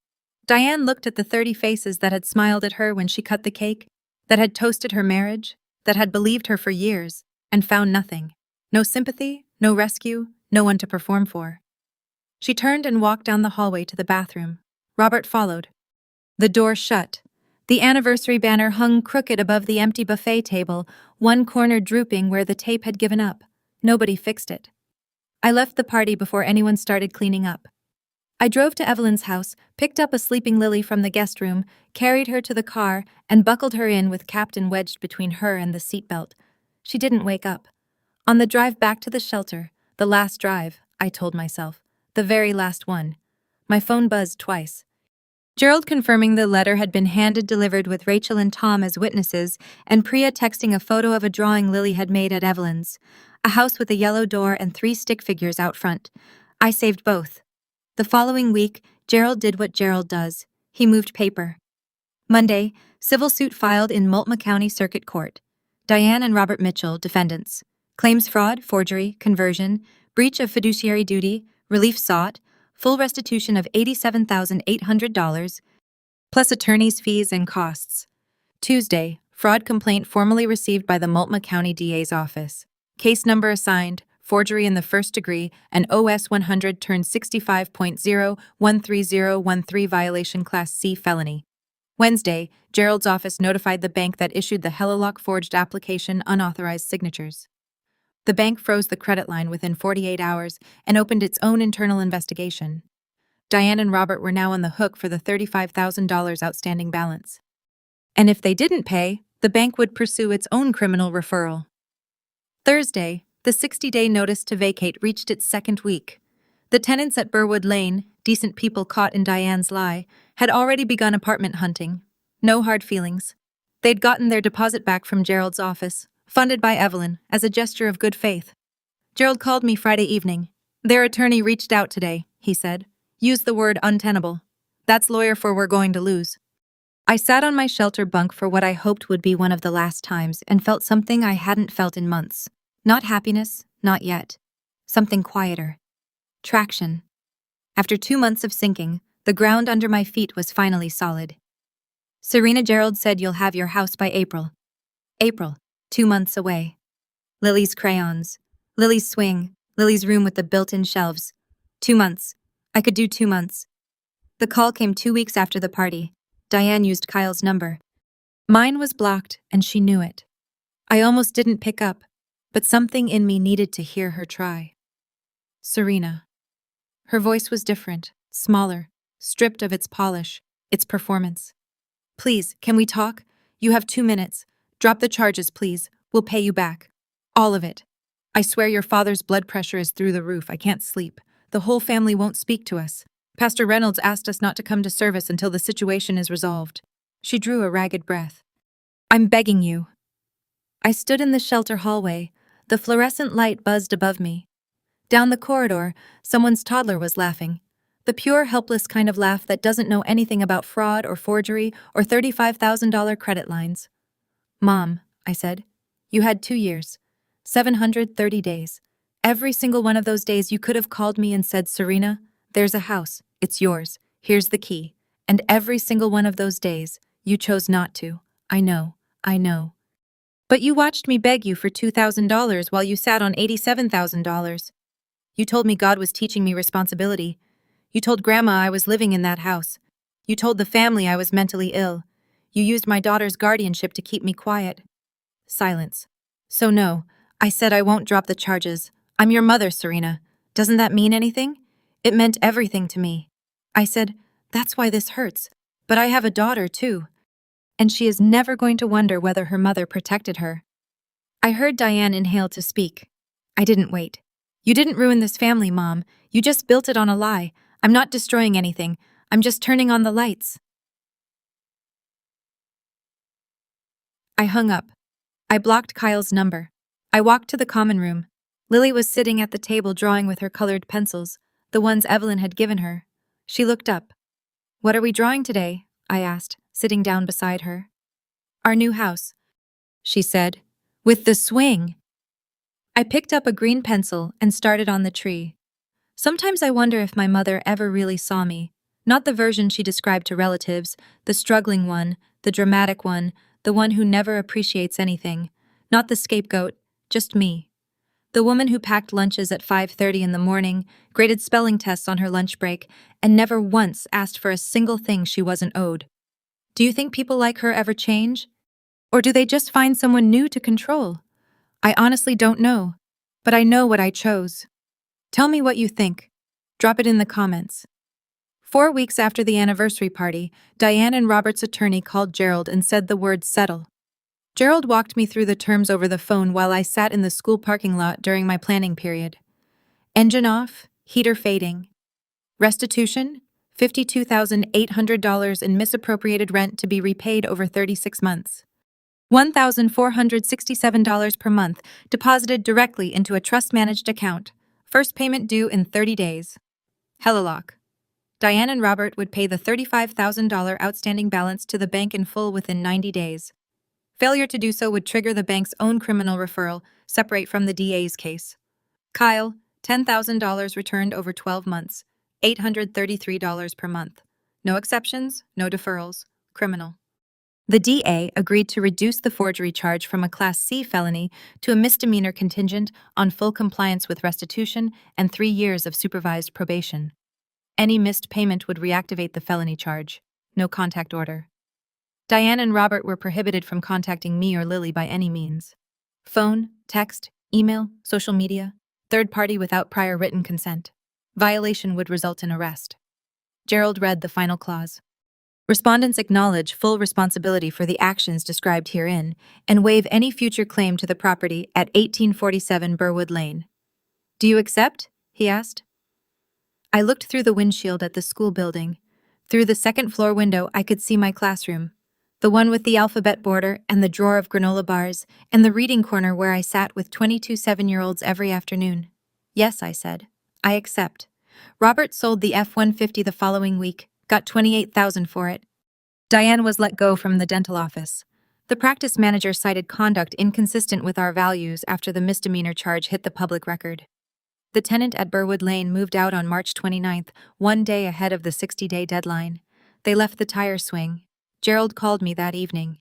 Diane looked at the 30 faces that had smiled at her when she cut the cake, that had toasted her marriage, that had believed her for years, and found nothing. No sympathy, no rescue, no one to perform for. She turned and walked down the hallway to the bathroom. Robert followed. The door shut. The anniversary banner hung crooked above the empty buffet table, one corner drooping where the tape had given up. Nobody fixed it. I left the party before anyone started cleaning up. I drove to Evelyn's house, picked up a sleeping Lily from the guest room, carried her to the car, and buckled her in with Captain wedged between her and the seatbelt. She didn't wake up. On the drive back to the shelter, the last drive, I told myself, the very last one, my phone buzzed twice. Gerald confirming the letter had been hand-delivered with Rachel and Tom as witnesses, and Priya texting a photo of a drawing Lily had made at Evelyn's. A house with a yellow door and 3 stick figures out front. I saved both. The following week, Gerald did what Gerald does. He moved paper. Monday, civil suit filed in Multnomah County Circuit Court. Diane and Robert Mitchell, defendants. Claims fraud, forgery, conversion, breach of fiduciary duty, relief sought, full restitution of $87,800, plus attorney's fees and costs. Tuesday, fraud complaint formally received by the Multnomah County DA's office. Case number assigned, forgery in the first degree, and OS 100 turned 65.013013 violation Class C felony. Wednesday, Gerald's office notified the bank that issued the Hellolock forged application unauthorized signatures. The bank froze the credit line within 48 hours and opened its own internal investigation. Diane and Robert were now on the hook for the $35,000 outstanding balance. And if they didn't pay, the bank would pursue its own criminal referral. Thursday, the 60-day notice to vacate reached its second week. The tenants at Burwood Lane, decent people caught in Diane's lie, had already begun apartment hunting. No hard feelings. They'd gotten their deposit back from Gerald's office, funded by Evelyn, as a gesture of good faith. Gerald called me Friday evening. Their attorney reached out today, he said. Used the word untenable. That's lawyer for we're going to lose. I sat on my shelter bunk for what I hoped would be one of the last times and felt something I hadn't felt in months. Not happiness, not yet. Something quieter. Traction. After 2 months of sinking, the ground under my feet was finally solid. Serena Gerald said you'll have your house by April. April, 2 months away. Lily's crayons. Lily's swing. Lily's room with the built-in shelves. 2 months. I could do 2 months. The call came 2 weeks after the party. Diane used Kyle's number. Mine was blocked, and she knew it. I almost didn't pick up, but something in me needed to hear her try. Serena. Her voice was different, smaller, stripped of its polish, its performance. Please, can we talk? You have 2 minutes. Drop the charges, please. We'll pay you back. All of it. I swear your father's blood pressure is through the roof. I can't sleep. The whole family won't speak to us. Pastor Reynolds asked us not to come to service until the situation is resolved. She drew a ragged breath. I'm begging you. I stood in the shelter hallway. The fluorescent light buzzed above me. Down the corridor, someone's toddler was laughing. The pure, helpless kind of laugh that doesn't know anything about fraud or forgery or $35,000 credit lines. Mom, I said, you had 2 years, 730 days. Every single one of those days you could have called me and said, Serena, there's a house, it's yours, here's the key. And every single one of those days, you chose not to. I know. But you watched me beg you for $2,000 while you sat on $87,000. You told me God was teaching me responsibility. You told Grandma I was living in that house. You told the family I was mentally ill. You used my daughter's guardianship to keep me quiet. Silence. So no, I said I won't drop the charges. I'm your mother, Serena. Doesn't that mean anything? It meant everything to me. I said, that's why this hurts. But I have a daughter, too. And she is never going to wonder whether her mother protected her. I heard Diane inhale to speak. I didn't wait. You didn't ruin this family, Mom. You just built it on a lie. I'm not destroying anything. I'm just turning on the lights. I hung up. I blocked Kyle's number. I walked to the common room. Lily was sitting at the table drawing with her colored pencils, the ones Evelyn had given her. She looked up. What are we drawing today? I asked, sitting down beside her. Our new house, she said, with the swing. I picked up a green pencil and started on the tree. Sometimes I wonder if my mother ever really saw me, not the version she described to relatives, the struggling one, the dramatic one, the one who never appreciates anything, not the scapegoat, just me. The woman who packed lunches at 5:30 in the morning, graded spelling tests on her lunch break, and never once asked for a single thing she wasn't owed. Do you think people like her ever change? Or do they just find someone new to control? I honestly don't know, but I know what I chose. Tell me what you think. Drop it in the comments. 4 weeks after the anniversary party, Diane and Robert's attorney called Gerald and said the word settle. Gerald walked me through the terms over the phone while I sat in the school parking lot during my planning period. Engine off, heater fading. Restitution, $52,800 in misappropriated rent to be repaid over 36 months. $1,467 per month deposited directly into a trust-managed account. First payment due in 30 days. Helolock. Diane and Robert would pay the $35,000 outstanding balance to the bank in full within 90 days. Failure to do so would trigger the bank's own criminal referral, separate from the DA's case. Kyle, $10,000 returned over 12 months, $833 per month. No exceptions, no deferrals. Criminal. The DA agreed to reduce the forgery charge from a Class C felony to a misdemeanor contingent on full compliance with restitution and 3 years of supervised probation. Any missed payment would reactivate the felony charge. No contact order. Diane and Robert were prohibited from contacting me or Lily by any means. Phone, text, email, social media, third party without prior written consent. Violation would result in arrest. Gerald read the final clause. Respondents acknowledge full responsibility for the actions described herein and waive any future claim to the property at 1847 Burwood Lane. Do you accept? He asked. I looked through the windshield at the school building. Through the second-floor window, I could see my classroom, the one with the alphabet border and the drawer of granola bars, and the reading corner where I sat with 22 7-year-olds every afternoon. Yes, I said. I accept. Robert sold the F-150 the following week, got $28,000 for it. Diane was let go from the dental office. The practice manager cited conduct inconsistent with our values after the misdemeanor charge hit the public record. The tenant at Burwood Lane moved out on March 29th, 1 day ahead of the 60-day deadline. They left the tire swing. Gerald called me that evening.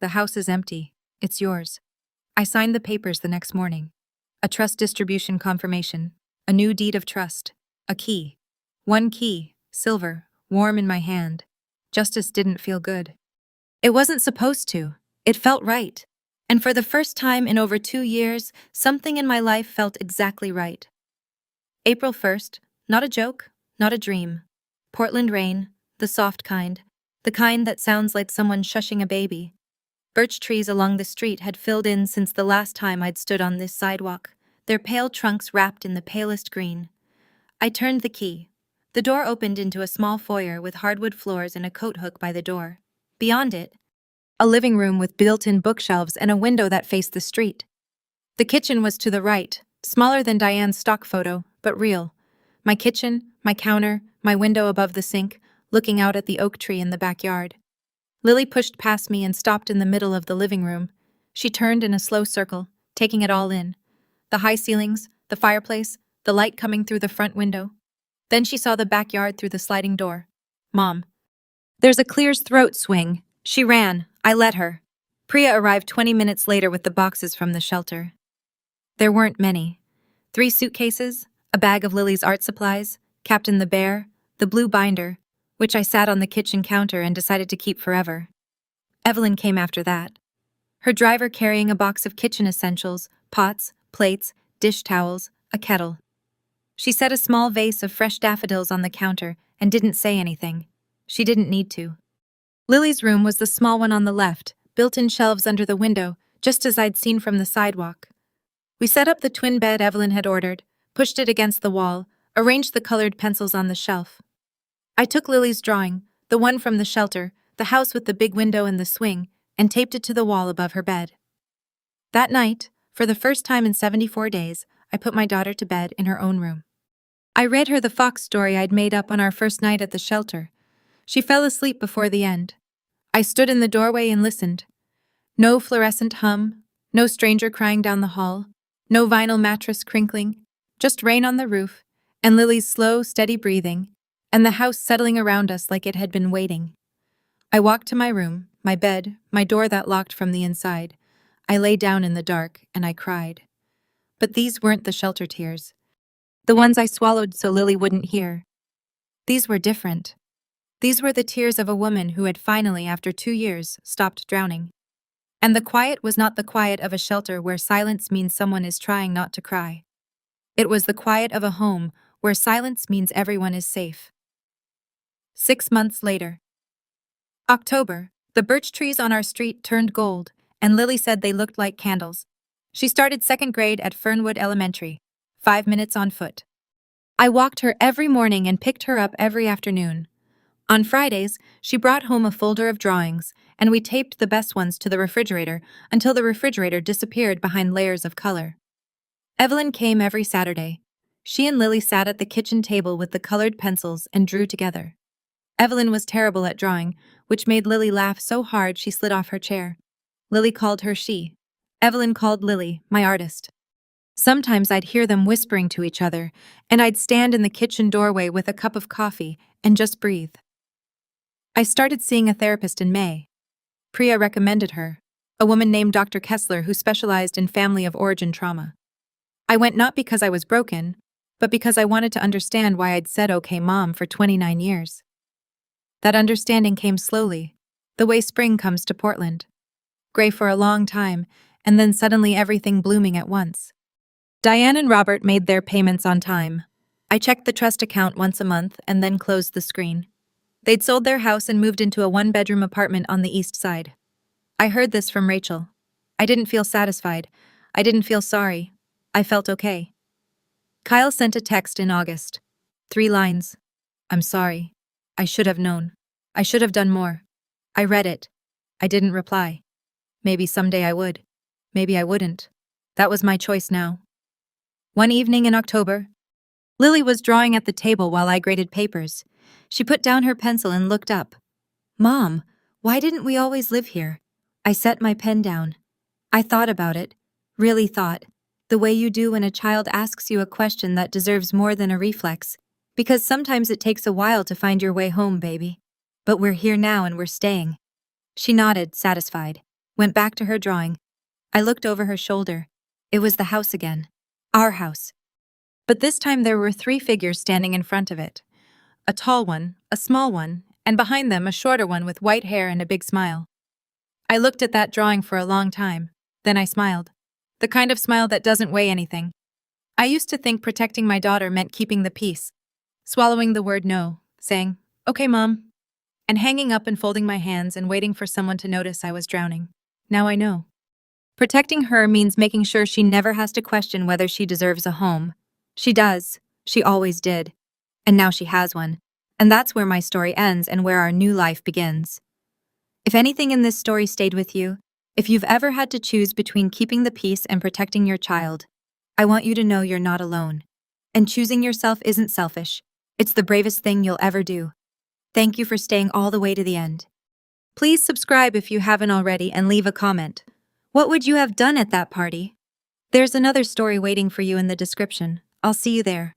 The house is empty. It's yours. I signed the papers the next morning. A trust distribution confirmation. A new deed of trust. A key. One key, silver, warm in my hand. Justice didn't feel good. It wasn't supposed to. It felt right. And for the first time in over 2 years, something in my life felt exactly right. April 1st, not a joke, not a dream. Portland rain, the soft kind, the kind that sounds like someone shushing a baby. Birch trees along the street had filled in since the last time I'd stood on this sidewalk, their pale trunks wrapped in the palest green. I turned the key. The door opened into a small foyer with hardwood floors and a coat hook by the door. Beyond it, a living room with built-in bookshelves and a window that faced the street. The kitchen was to the right, smaller than Diane's stock photo, but real. My kitchen, my counter, my window above the sink, looking out at the oak tree in the backyard. Lily pushed past me and stopped in the middle of the living room. She turned in a slow circle, taking it all in. The high ceilings, the fireplace, the light coming through the front window. Then she saw the backyard through the sliding door. Mom. There's a Clear's throat swing. She ran. I let her. Priya arrived 20 minutes later with the boxes from the shelter. There weren't many. 3 suitcases, a bag of Lily's art supplies, Captain the Bear, the blue binder, which I sat on the kitchen counter and decided to keep forever. Evelyn came after that. Her driver carrying a box of kitchen essentials, pots, plates, dish towels, a kettle. She set a small vase of fresh daffodils on the counter and didn't say anything. She didn't need to. Lily's room was the small one on the left, built-in shelves under the window, just as I'd seen from the sidewalk. We set up the twin bed Evelyn had ordered, pushed it against the wall, arranged the colored pencils on the shelf. I took Lily's drawing, the one from the shelter, the house with the big window and the swing, and taped it to the wall above her bed. That night, for the first time in 74 days, I put my daughter to bed in her own room. I read her the fox story I'd made up on our first night at the shelter. She fell asleep before the end. I stood in the doorway and listened. No fluorescent hum, no stranger crying down the hall, no vinyl mattress crinkling, just rain on the roof, and Lily's slow, steady breathing, and the house settling around us like it had been waiting. I walked to my room, my bed, my door that locked from the inside. I lay down in the dark, and I cried. But these weren't the shelter tears. The ones I swallowed so Lily wouldn't hear. These were different. These were the tears of a woman who had finally, after 2 years, stopped drowning. And the quiet was not the quiet of a shelter where silence means someone is trying not to cry. It was the quiet of a home where silence means everyone is safe. 6 months later. October. The birch trees on our street turned gold, and Lily said they looked like candles. She started second grade at Fernwood Elementary, 5 minutes on foot. I walked her every morning and picked her up every afternoon. On Fridays, she brought home a folder of drawings, and we taped the best ones to the refrigerator until the refrigerator disappeared behind layers of color. Evelyn came every Saturday. She and Lily sat at the kitchen table with the colored pencils and drew together. Evelyn was terrible at drawing, which made Lily laugh so hard she slid off her chair. Lily called her she. Evelyn called Lily, my artist. Sometimes I'd hear them whispering to each other, and I'd stand in the kitchen doorway with a cup of coffee and just breathe. I started seeing a therapist in May. Priya recommended her, a woman named Dr. Kessler who specialized in family of origin trauma. I went not because I was broken, but because I wanted to understand why I'd said okay mom for 29 years. That understanding came slowly, the way spring comes to Portland. Gray for a long time, and then suddenly everything blooming at once. Diane and Robert made their payments on time. I checked the trust account once a month and then closed the screen. They'd sold their house and moved into a one-bedroom apartment on the east side. I heard this from Rachel. I didn't feel satisfied. I didn't feel sorry. I felt okay. Kyle sent a text in August. 3 lines. I'm sorry. I should have known. I should have done more. I read it. I didn't reply. Maybe someday I would. Maybe I wouldn't. That was my choice now. One evening in October, Lily was drawing at the table while I graded papers. She put down her pencil and looked up. Mom, why didn't we always live here? I set my pen down. I thought about it. Really thought. The way you do when a child asks you a question that deserves more than a reflex. Because sometimes it takes a while to find your way home, baby. But we're here now and we're staying. She nodded, satisfied. Went back to her drawing. I looked over her shoulder. It was the house again. Our house. But this time there were 3 figures standing in front of it. A tall one, a small one, and behind them a shorter one with white hair and a big smile. I looked at that drawing for a long time. Then I smiled. The kind of smile that doesn't weigh anything. I used to think protecting my daughter meant keeping the peace. Swallowing the word no, saying, okay, Mom, and hanging up and folding my hands and waiting for someone to notice I was drowning. Now I know. Protecting her means making sure she never has to question whether she deserves a home. She does. She always did. And now she has one. And that's where my story ends and where our new life begins. If anything in this story stayed with you, if you've ever had to choose between keeping the peace and protecting your child, I want you to know you're not alone. And choosing yourself isn't selfish. It's the bravest thing you'll ever do. Thank you for staying all the way to the end. Please subscribe if you haven't already and leave a comment. What would you have done at that party? There's another story waiting for you in the description. I'll see you there.